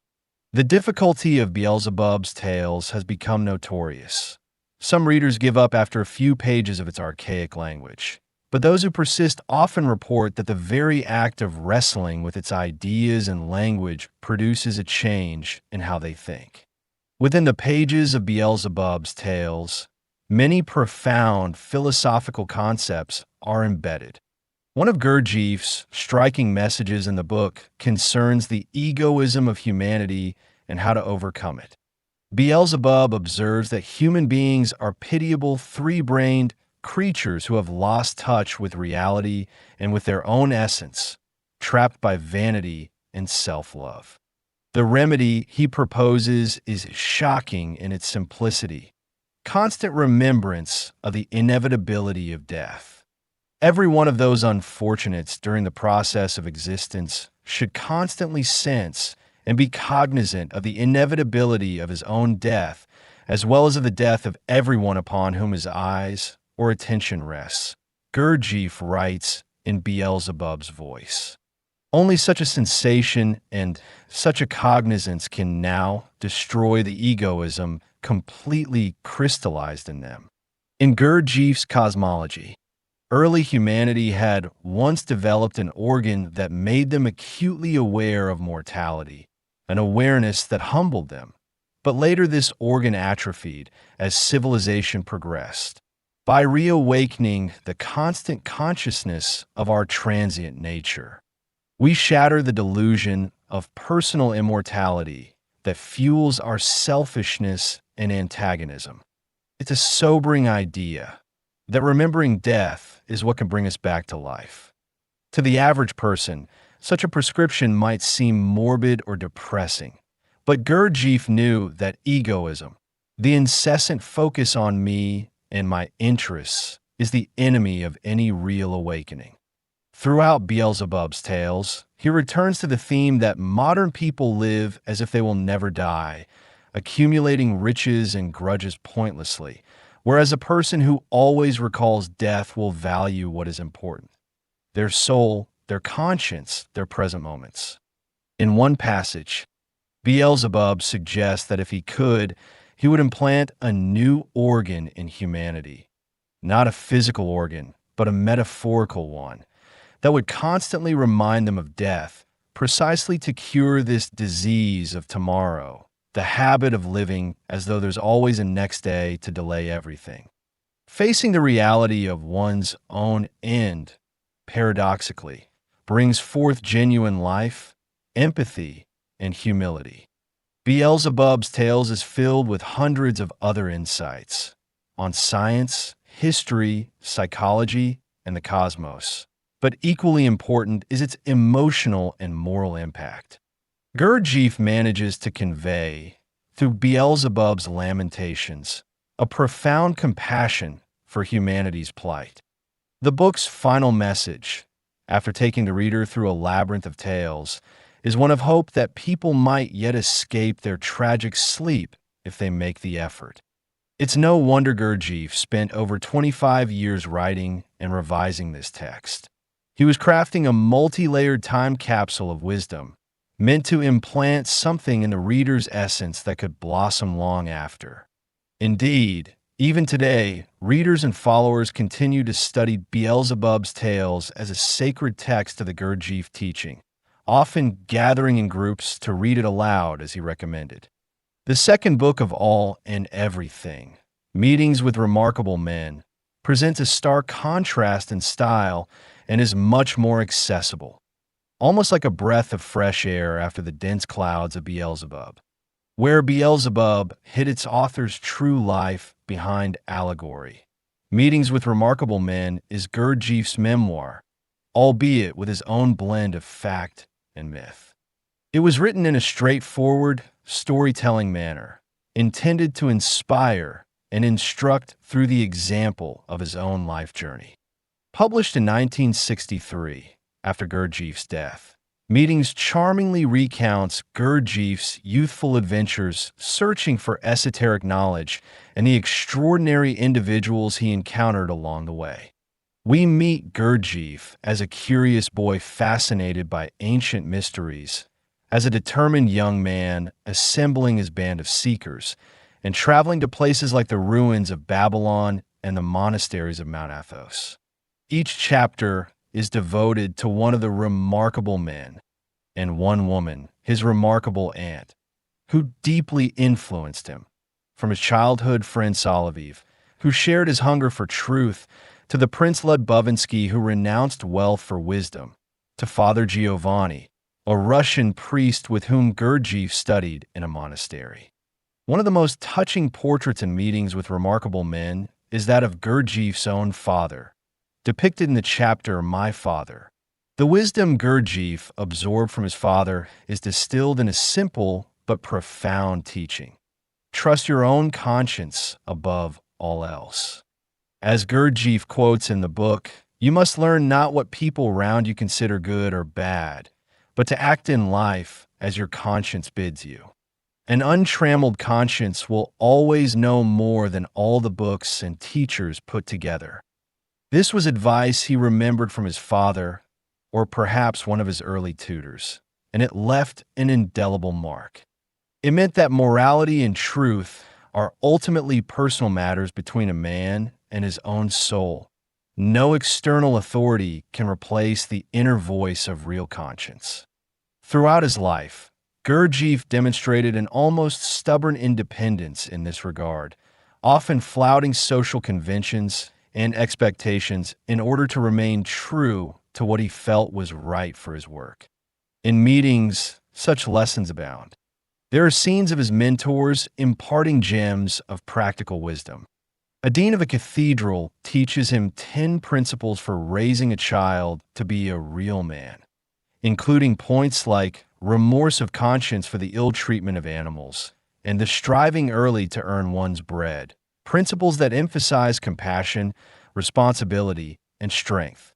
The difficulty of Beelzebub's tales has become notorious. Some readers give up after a few pages of its archaic language, but those who persist often report that the very act of wrestling with its ideas and language produces a change in how they think. Within the pages of Beelzebub's tales, many profound philosophical concepts are embedded. One of Gurdjieff's striking messages in the book concerns the egoism of humanity and how to overcome it. Beelzebub observes that human beings are pitiable, 3-brained creatures who have lost touch with reality and with their own essence, trapped by vanity and self-love. The remedy he proposes is shocking in its simplicity: constant remembrance of the inevitability of death. Every one of those unfortunates during the process of existence should constantly sense and be cognizant of the inevitability of his own death, as well as of the death of everyone upon whom his eyes or attention rests. Gurdjieff writes in Beelzebub's voice. Only such a sensation and such a cognizance can now destroy the egoism completely crystallized in them. In Gurdjieff's cosmology, early humanity had once developed an organ that made them acutely aware of mortality, an awareness that humbled them. But later this organ atrophied as civilization progressed. By reawakening the constant consciousness of our transient nature, we shatter the delusion of personal immortality that fuels our selfishness and antagonism. It's a sobering idea that remembering death is what can bring us back to life. To the average person, such a prescription might seem morbid or depressing, but Gurdjieff knew that egoism, the incessant focus on me and my interests, is the enemy of any real awakening. Throughout Beelzebub's tales, he returns to the theme that modern people live as if they will never die, accumulating riches and grudges pointlessly, whereas a person who always recalls death will value what is important. their soul, their conscience, their present moments. In one passage, Beelzebub suggests that if he could, he would implant a new organ in humanity. Not a physical organ, but a metaphorical one that would constantly remind them of death, precisely to cure this disease of tomorrow, the habit of living as though there's always a next day to delay everything. Facing the reality of one's own end, paradoxically, brings forth genuine life, empathy, and humility. Beelzebub's Tales is filled with hundreds of other insights on science, history, psychology, and the cosmos. But equally important is its emotional and moral impact. Gurdjieff manages to convey, through Beelzebub's lamentations, a profound compassion for humanity's plight. The book's final message, after taking the reader through a labyrinth of tales, is one of hope that people might yet escape their tragic sleep if they make the effort. It's no wonder Gurdjieff spent over 25 years writing and revising this text. He was crafting a multi-layered time capsule of wisdom, meant to implant something in the reader's essence that could blossom long after. Indeed, even today, readers and followers continue to study Beelzebub's Tales as a sacred text of the Gurdjieff teaching, often gathering in groups to read it aloud as he recommended. The second book of All and Everything, Meetings with Remarkable Men, presents a stark contrast in style and is much more accessible, almost like a breath of fresh air after the dense clouds of Beelzebub. Where Beelzebub hid its author's true life behind allegory, Meetings with Remarkable Men is Gurdjieff's memoir, albeit with his own blend of fact and myth. It was written in a straightforward, storytelling manner, intended to inspire and instruct through the example of his own life journey. Published in 1963, after Gurdjieff's death, Meetings charmingly recounts Gurdjieff's youthful adventures searching for esoteric knowledge and the extraordinary individuals he encountered along the way. We meet Gurdjieff as a curious boy fascinated by ancient mysteries, as a determined young man assembling his band of seekers and traveling to places like the ruins of Babylon and the monasteries of Mount Athos. Each chapter is devoted to one of the remarkable men and one woman, his remarkable aunt, who deeply influenced him, from his childhood friend Soloviev, who shared his hunger for truth, to the Prince Ludbovinsky who renounced wealth for wisdom, to Father Giovanni, a Russian priest with whom Gurdjieff studied in a monastery. One of the most touching portraits in Meetings with Remarkable Men is that of Gurdjieff's own father, depicted in the chapter My Father. The wisdom Gurdjieff absorbed from his father is distilled in a simple but profound teaching. Trust your own conscience above all else. As Gurdjieff quotes in the book, you must learn not what people around you consider good or bad, but to act in life as your conscience bids you. An untrammeled conscience will always know more than all the books and teachers put together. This was advice he remembered from his father, or perhaps one of his early tutors, and it left an indelible mark. It meant that morality and truth are ultimately personal matters between a man and his own soul. No external authority can replace the inner voice of real conscience. Throughout his life, Gurdjieff demonstrated an almost stubborn independence in this regard, often flouting social conventions and expectations in order to remain true to what he felt was right for his work. In Meetings, such lessons abound. There are scenes of his mentors imparting gems of practical wisdom. A dean of a cathedral teaches him 10 principles for raising a child to be a real man, including points like remorse of conscience for the ill treatment of animals and the striving early to earn one's bread, principles that emphasize compassion, responsibility, and strength.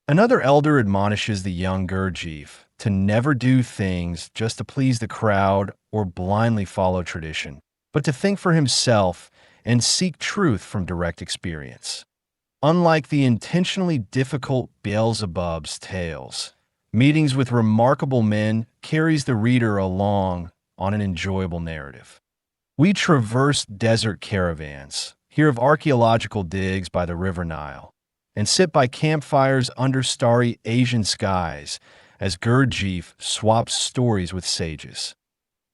Another elder admonishes the young Gurdjieff to never do things just to please the crowd or blindly follow tradition, but to think for himself and seek truth from direct experience. Unlike the intentionally difficult Beelzebub's tales, meetings with remarkable men carries the reader along on an enjoyable narrative. We traverse desert caravans, hear of archaeological digs by the River Nile, and sit by campfires under starry Asian skies as Gurdjieff swaps stories with sages.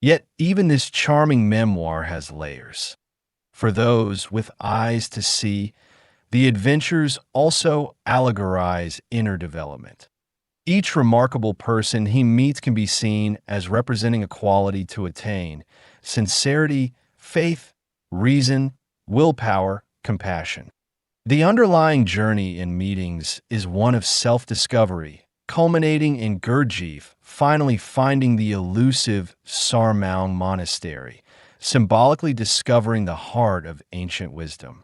Yet even this charming memoir has layers. For those with eyes to see, the adventures also allegorize inner development. Each remarkable person he meets can be seen as representing a quality to attain: sincerity, faith, reason, willpower, compassion. The underlying journey in meetings is one of self-discovery, culminating in Gurdjieff finally finding the elusive Sarmaung Monastery, symbolically discovering the heart of ancient wisdom.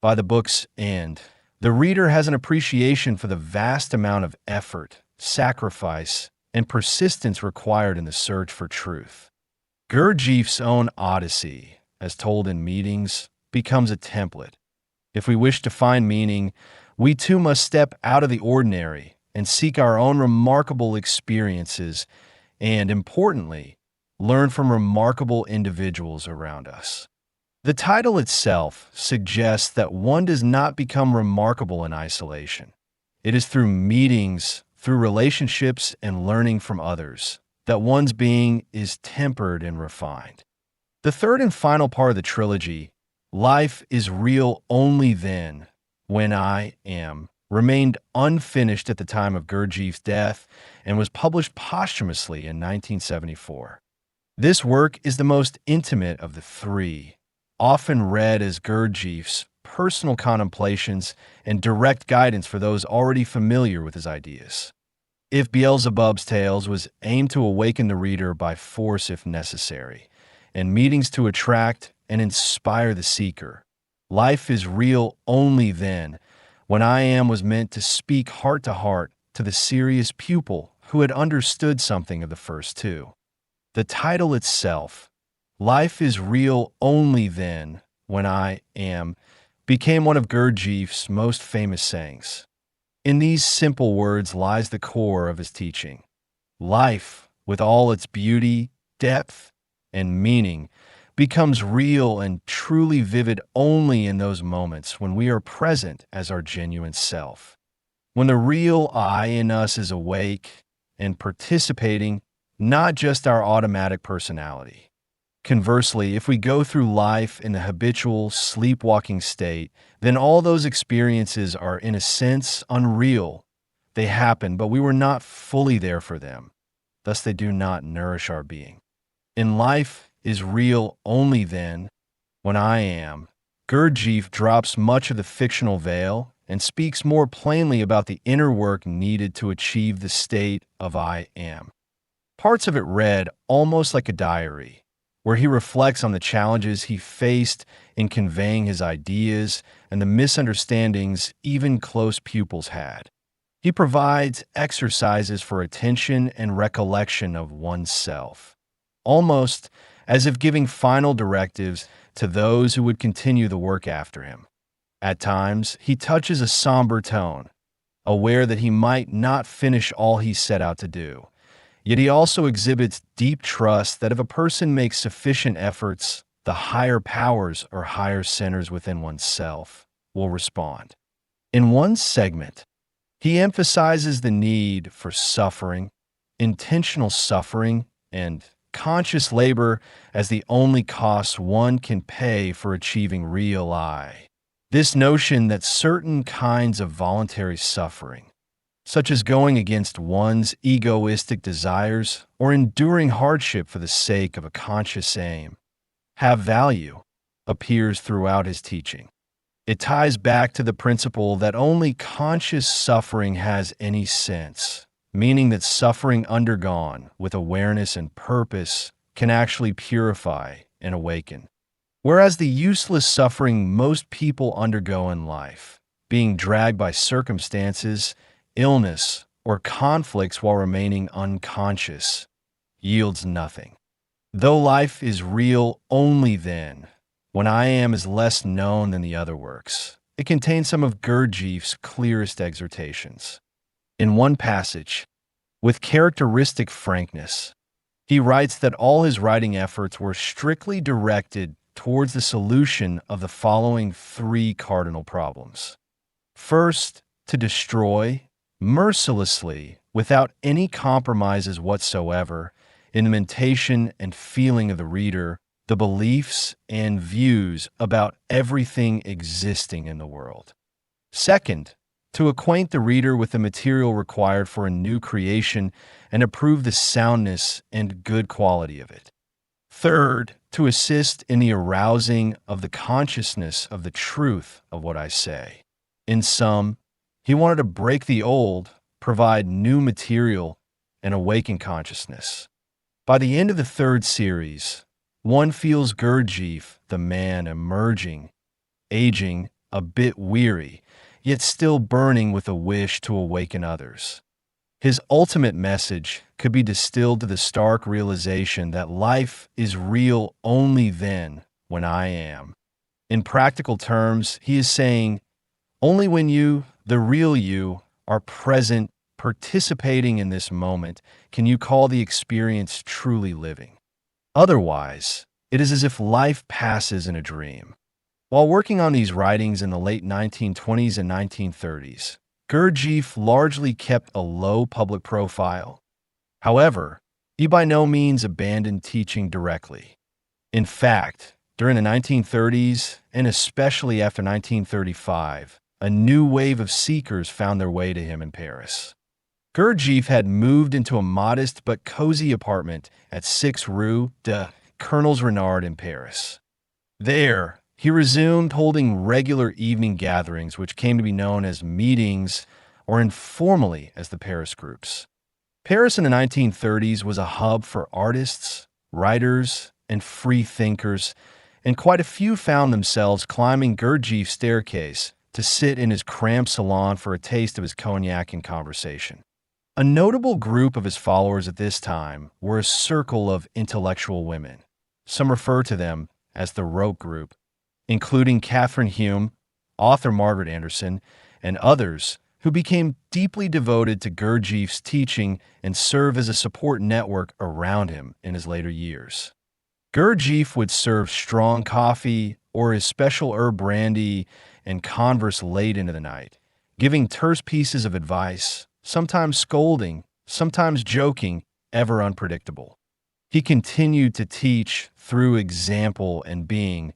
By the book's end, the reader has an appreciation for the vast amount of effort, sacrifice, and persistence required in the search for truth. Gurdjieff's own odyssey, as told in meetings, becomes a template. If we wish to find meaning, we too must step out of the ordinary and seek our own remarkable experiences and, importantly, learn from remarkable individuals around us. The title itself suggests that one does not become remarkable in isolation. It is through meetings, through relationships, and learning from others that one's being is tempered and refined. The third and final part of the trilogy, Life is Real Only Then, When I Am, remained unfinished at the time of Gurdjieff's death and was published posthumously in 1974. This work is the most intimate of the three, often read as Gurdjieff's personal contemplations and direct guidance for those already familiar with his ideas. If Beelzebub's Tales was aimed to awaken the reader by force if necessary, and meetings to attract and inspire the seeker, Life is Real Only Then, When I Am was meant to speak heart to the serious pupil who had understood something of the first two. The title itself, Life is Real Only Then, When I Am, became one of Gurdjieff's most famous sayings. In these simple words lies the core of his teaching. Life, with all its beauty, depth, and meaning, becomes real and truly vivid only in those moments when we are present as our genuine self. When the real I in us is awake and participating, not just our automatic personality. Conversely, if we go through life in the habitual, sleepwalking state, then all those experiences are, in a sense, unreal. They happen, but we were not fully there for them. Thus, they do not nourish our being. In Life is Real Only Then, When I Am, Gurdjieff drops much of the fictional veil and speaks more plainly about the inner work needed to achieve the state of I Am. Parts of it read almost like a diary, where he reflects on the challenges he faced in conveying his ideas and the misunderstandings even close pupils had. He provides exercises for attention and recollection of oneself, almost as if giving final directives to those who would continue the work after him. At times, he touches a somber tone, aware that he might not finish all he set out to do. Yet he also exhibits deep trust that if a person makes sufficient efforts, the higher powers or higher centers within oneself will respond. In one segment, he emphasizes the need for suffering, intentional suffering, and conscious labor as the only costs one can pay for achieving real I. This notion that certain kinds of voluntary suffering, such as going against one's egoistic desires or enduring hardship for the sake of a conscious aim, have value, appears throughout his teaching. It ties back to the principle that only conscious suffering has any sense, meaning that suffering undergone with awareness and purpose can actually purify and awaken. Whereas the useless suffering most people undergo in life, being dragged by circumstances, illness, or conflicts while remaining unconscious, yields nothing. Though life is real only then, when I Am is less known than the other works, It contains some of Gurdjieff's clearest exhortations. In one passage, with characteristic frankness, he writes that all his writing efforts were strictly directed towards the solution of the following three cardinal problems. First, to destroy, mercilessly, without any compromises whatsoever, in the mentation and feeling of the reader, the beliefs and views about everything existing in the world. Second, to acquaint the reader with the material required for a new creation and to prove the soundness and good quality of it. Third, to assist in the arousing of the consciousness of the truth of what I say. In sum, he wanted to break the old, provide new material, and awaken consciousness. By the end of the third series, one feels Gurdjieff, the man emerging, aging, a bit weary, yet still burning with a wish to awaken others. His ultimate message could be distilled to the stark realization that life is real only then when I am. In practical terms, he is saying, only when you, the real you, are present, participating in this moment, can you call the experience truly living. Otherwise, it is as if life passes in a dream. While working on these writings in the late 1920s and 1930s, Gurdjieff largely kept a low public profile. However, he by no means abandoned teaching directly. In fact, during the 1930s, and especially after 1935, a new wave of seekers found their way to him in Paris. Gurdjieff had moved into a modest but cozy apartment at 6 Rue de Colonels Renard in Paris. There, he resumed holding regular evening gatherings, which came to be known as meetings, or informally as the Paris groups. Paris in the 1930s was a hub for artists, writers, and free thinkers, and quite a few found themselves climbing Gurdjieff's staircase to sit in his cramped salon for a taste of his cognac and conversation. A notable group of his followers at this time were a circle of intellectual women. Some refer to them as the Roque Group, including Catherine Hume, author Margaret Anderson, and others who became deeply devoted to Gurdjieff's teaching and served as a support network around him in his later years. Gurdjieff would serve strong coffee or his special herb brandy and converse late into the night, giving terse pieces of advice, sometimes scolding, sometimes joking, ever unpredictable. He continued to teach through example and being,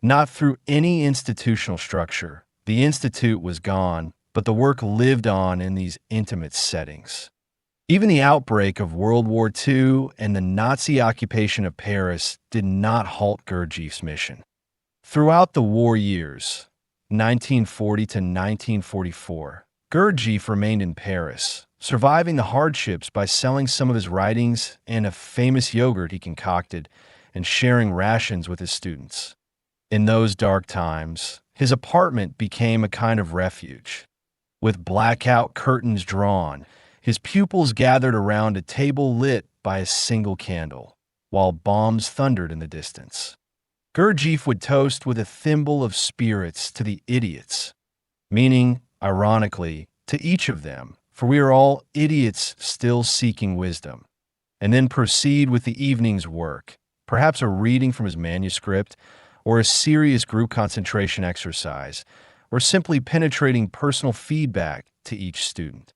not through any institutional structure. The institute was gone, but the work lived on in these intimate settings. Even the outbreak of World War II and the Nazi occupation of Paris did not halt Gurdjieff's mission. Throughout the war years, 1940 to 1944, Gurdjieff remained in Paris, surviving the hardships by selling some of his writings and a famous yogurt he concocted and sharing rations with his students. In those dark times, his apartment became a kind of refuge. With blackout curtains drawn, his pupils gathered around a table lit by a single candle, while bombs thundered in the distance. Gurdjieff would toast with a thimble of spirits to the idiots, meaning, ironically, to each of them, for we are all idiots still seeking wisdom, and then proceed with the evening's work, perhaps a reading from his manuscript, or a serious group concentration exercise, or simply penetrating personal feedback to each student.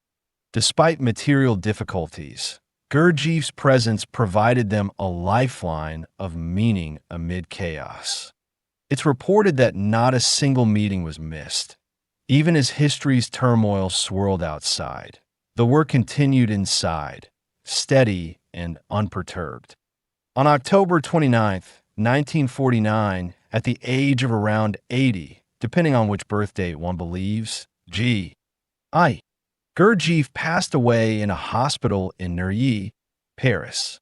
Despite material difficulties, Gurdjieff's presence provided them a lifeline of meaning amid chaos. It's reported that not a single meeting was missed. Even as history's turmoil swirled outside, the work continued inside, steady and unperturbed. On October 29, 1949, at the age of around 80, depending on which birth date one believes, Gurdjieff passed away in a hospital in Neuilly, Paris.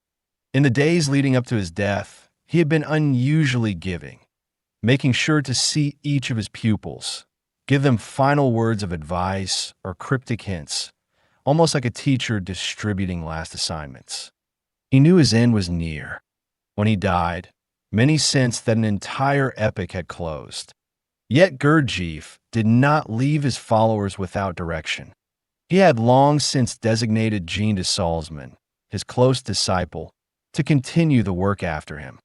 In the days leading up to his death, he had been unusually giving, making sure to see each of his pupils, give them final words of advice or cryptic hints, almost like a teacher distributing last assignments. He knew his end was near. When he died, many sensed that an entire epoch had closed. Yet Gurdjieff did not leave his followers without direction. He had long since designated Jean de Salzmann, his close disciple, to continue the work after him.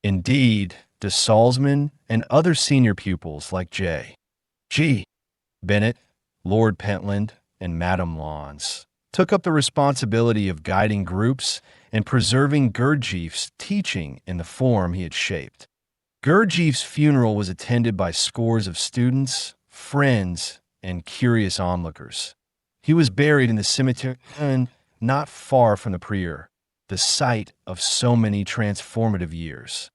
Indeed, de Salzmann and other senior pupils like J.G. Bennett, Lord Pentland, and Madame Lawns took up the responsibility of guiding groups and preserving Gurdjieff's teaching in the form he had shaped. Gurdjieff's funeral was attended by scores of students, friends, and curious onlookers. He was buried in the cemetery not far from the prior, the site of so many transformative years.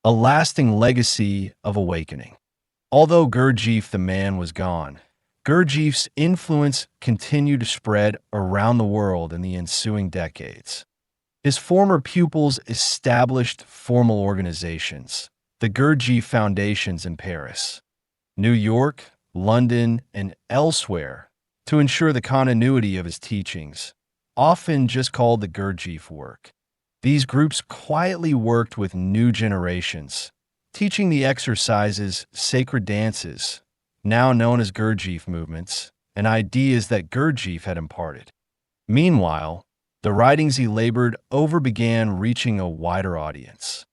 A lasting legacy of awakening. Although Gurdjieff the man was gone, Gurdjieff's influence continued to spread around the world in the ensuing decades. His former pupils established formal organizations, the Gurdjieff Foundations in Paris, New York, London, and elsewhere, to ensure the continuity of his teachings, often just called the Gurdjieff work. These groups quietly worked with new generations, teaching the exercises, sacred dances, now known as Gurdjieff movements, and ideas that Gurdjieff had imparted. Meanwhile, the writings he labored over began reaching a wider audience.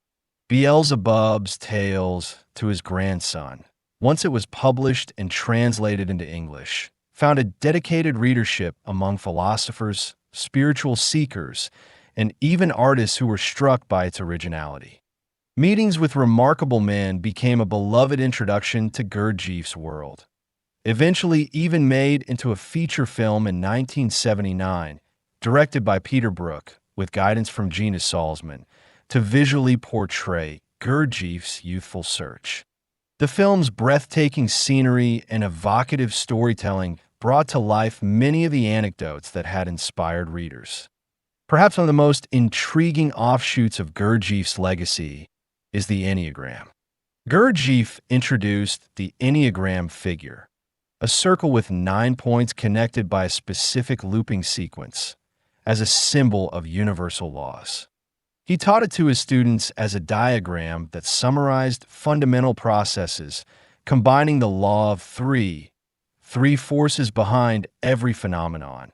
Beelzebub's Tales to his grandson, once it was published and translated into English, found a dedicated readership among philosophers, spiritual seekers, and even artists who were struck by its originality. Meetings with remarkable men became a beloved introduction to Gurdjieff's world. Eventually even made into a feature film in 1979, directed by Peter Brook, with guidance from Jean de Salzmann, to visually portray Gurdjieff's youthful search. The film's breathtaking scenery and evocative storytelling brought to life many of the anecdotes that had inspired readers. Perhaps one of the most intriguing offshoots of Gurdjieff's legacy is the Enneagram. Gurdjieff introduced the Enneagram figure, a circle with 9 points connected by a specific looping sequence, as a symbol of universal laws. He taught it to his students as a diagram that summarized fundamental processes, combining the law of three forces behind every phenomenon,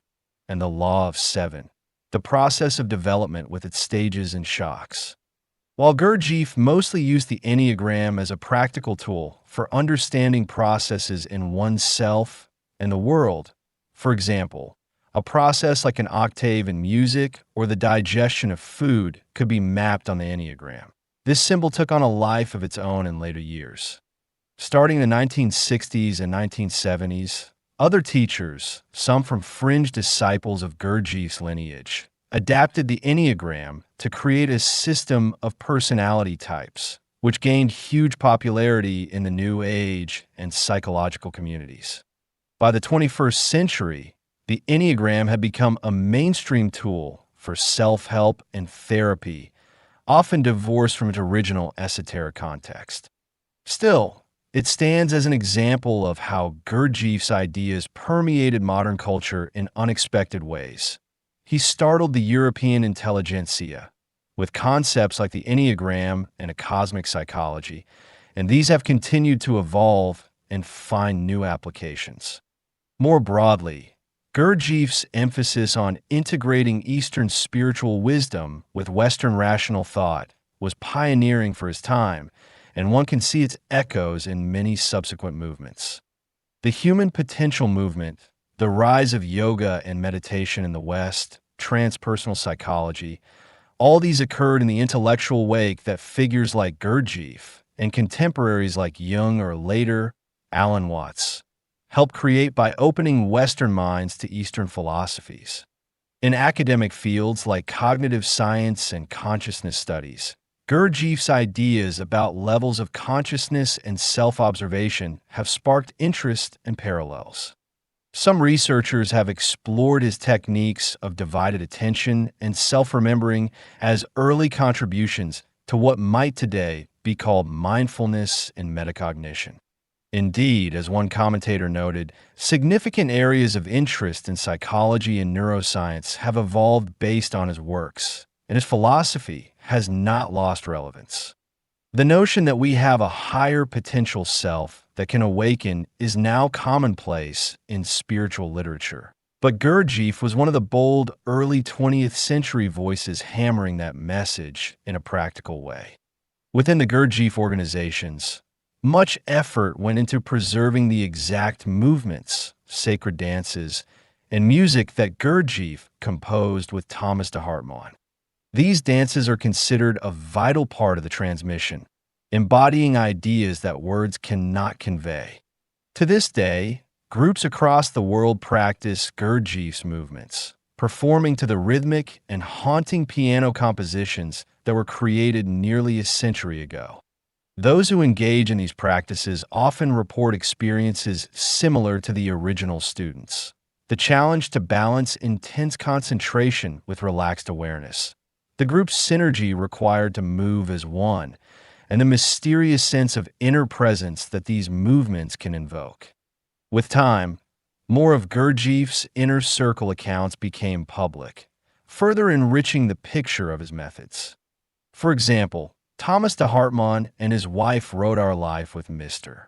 and the law of seven, the process of development with its stages and shocks. While Gurdjieff mostly used the Enneagram as a practical tool for understanding processes in oneself and the world, for example, a process like an octave in music or the digestion of food could be mapped on the Enneagram. This symbol took on a life of its own in later years. Starting in the 1960s and 1970s, other teachers, some from fringe disciples of Gurdjieff's lineage, adapted the Enneagram to create a system of personality types, which gained huge popularity in the New Age and psychological communities. By the 21st century, the Enneagram had become a mainstream tool for self-help and therapy, often divorced from its original esoteric context. Still, it stands as an example of how Gurdjieff's ideas permeated modern culture in unexpected ways. He startled the European intelligentsia with concepts like the Enneagram and a cosmic psychology, and these have continued to evolve and find new applications. More broadly, Gurdjieff's emphasis on integrating Eastern spiritual wisdom with Western rational thought was pioneering for his time, and one can see its echoes in many subsequent movements. The human potential movement, the rise of yoga and meditation in the West, transpersonal psychology, all these occurred in the intellectual wake that figures like Gurdjieff and contemporaries like Jung or later Alan Watts helped create by opening Western minds to Eastern philosophies. In academic fields like cognitive science and consciousness studies, Gurdjieff's ideas about levels of consciousness and self-observation have sparked interest and parallels. Some researchers have explored his techniques of divided attention and self-remembering as early contributions to what might today be called mindfulness and metacognition. Indeed, as one commentator noted, significant areas of interest in psychology and neuroscience have evolved based on his works, and his philosophy has not lost relevance. The notion that we have a higher potential self that can awaken is now commonplace in spiritual literature. But Gurdjieff was one of the bold early 20th century voices hammering that message in a practical way. Within the Gurdjieff organizations, much effort went into preserving the exact movements, sacred dances, and music that Gurdjieff composed with Thomas de Hartmann. These dances are considered a vital part of the transmission, embodying ideas that words cannot convey. To this day, groups across the world practice Gurdjieff's movements, performing to the rhythmic and haunting piano compositions that were created nearly a century ago. Those who engage in these practices often report experiences similar to the original students. The challenge to balance intense concentration with relaxed awareness, the group's synergy required to move as one, and the mysterious sense of inner presence that these movements can invoke. With time, more of Gurdjieff's inner circle accounts became public, further enriching the picture of his methods. For example, Thomas de Hartmann and his wife wrote Our Life with Mr.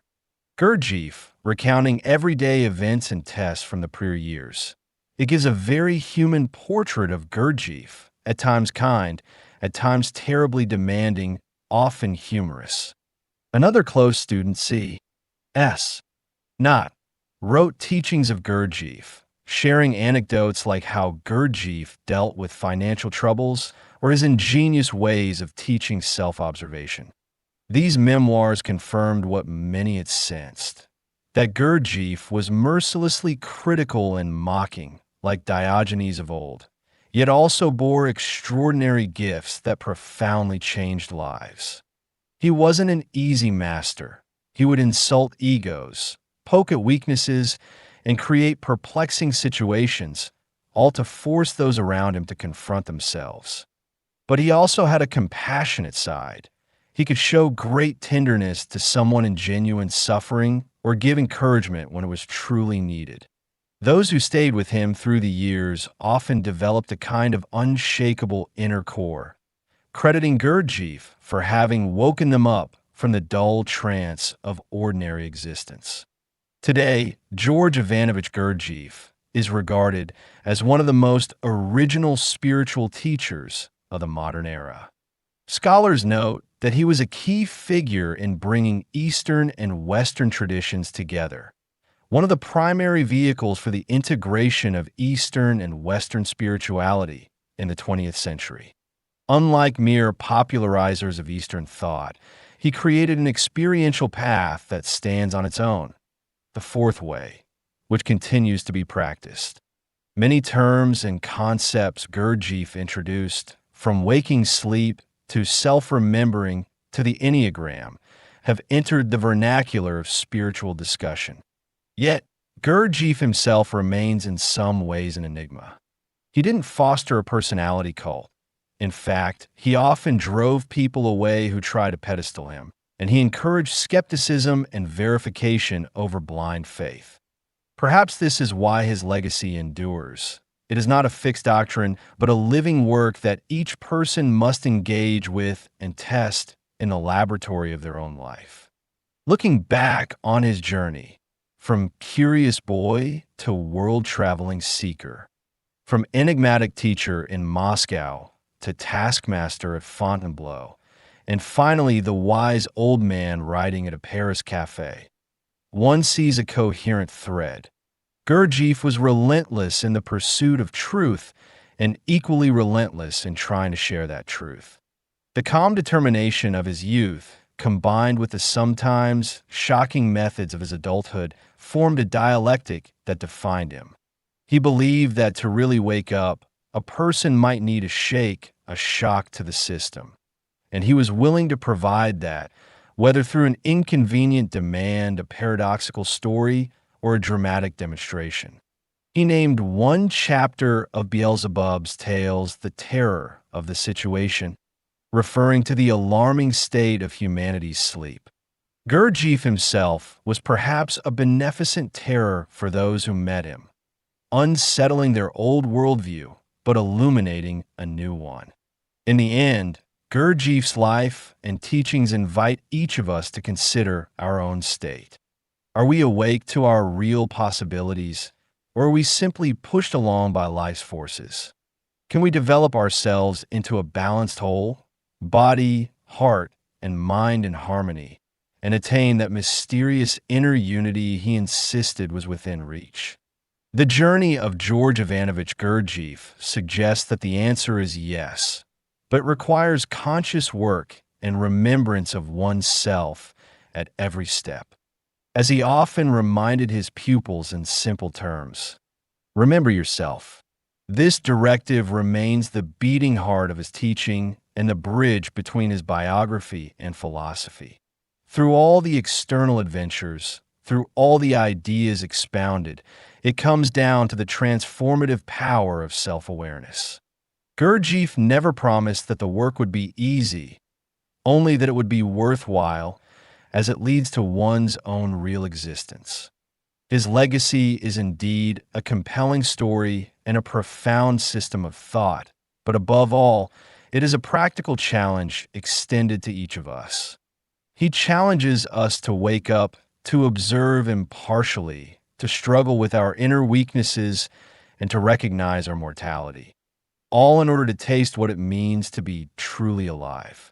Gurdjieff, recounting everyday events and tests from the prior years. It gives a very human portrait of Gurdjieff, at times kind, at times terribly demanding, often humorous. Another close student, C.S. Knott, wrote Teachings of Gurdjieff, sharing anecdotes like how Gurdjieff dealt with financial troubles or his ingenious ways of teaching self-observation. These memoirs confirmed what many had sensed, that Gurdjieff was mercilessly critical and mocking, like Diogenes of old, yet also bore extraordinary gifts that profoundly changed lives. He wasn't an easy master. He would insult egos, poke at weaknesses, and create perplexing situations, all to force those around him to confront themselves. But he also had a compassionate side. He could show great tenderness to someone in genuine suffering or give encouragement when it was truly needed. Those who stayed with him through the years often developed a kind of unshakable inner core, crediting Gurdjieff for having woken them up from the dull trance of ordinary existence. Today, George Ivanovich Gurdjieff is regarded as one of the most original spiritual teachers of the modern era. Scholars note that he was a key figure in bringing Eastern and Western traditions together, one of the primary vehicles for the integration of Eastern and Western spirituality in the 20th century. Unlike mere popularizers of Eastern thought, he created an experiential path that stands on its own, the fourth way, which continues to be practiced. Many terms and concepts Gurdjieff introduced, from waking sleep to self-remembering to the Enneagram, have entered the vernacular of spiritual discussion. Yet, Gurdjieff himself remains in some ways an enigma. He didn't foster a personality cult. In fact, he often drove people away who tried to pedestal him, and he encouraged skepticism and verification over blind faith. Perhaps this is why his legacy endures. It is not a fixed doctrine, but a living work that each person must engage with and test in the laboratory of their own life. Looking back on his journey, from curious boy to world-traveling seeker, from enigmatic teacher in Moscow to taskmaster at Fontainebleau, and finally the wise old man writing at a Paris cafe, one sees a coherent thread. Gurdjieff was relentless in the pursuit of truth and equally relentless in trying to share that truth. The calm determination of his youth, combined with the sometimes shocking methods of his adulthood, formed a dialectic that defined him. He believed that to really wake up, a person might need a shock to the system. And he was willing to provide that, whether through an inconvenient demand, a paradoxical story, or a dramatic demonstration. He named one chapter of Beelzebub's tales the terror of the situation, referring to the alarming state of humanity's sleep. Gurdjieff himself was perhaps a beneficent terror for those who met him, unsettling their old worldview, but illuminating a new one. In the end, Gurdjieff's life and teachings invite each of us to consider our own state. Are we awake to our real possibilities, or are we simply pushed along by life's forces? Can we develop ourselves into a balanced whole, body, heart, and mind in harmony, and attain that mysterious inner unity he insisted was within reach? The journey of George Ivanovich Gurdjieff suggests that the answer is yes, but requires conscious work and remembrance of oneself at every step. As he often reminded his pupils in simple terms, remember yourself. This directive remains the beating heart of his teaching and the bridge between his biography and philosophy. Through all the external adventures, through all the ideas expounded, it comes down to the transformative power of self-awareness. Gurdjieff never promised that the work would be easy, only that it would be worthwhile as it leads to one's own real existence. His legacy is indeed a compelling story and a profound system of thought, but above all, it is a practical challenge extended to each of us. He challenges us to wake up, to observe impartially, to struggle with our inner weaknesses, and to recognize our mortality, all in order to taste what it means to be truly alive.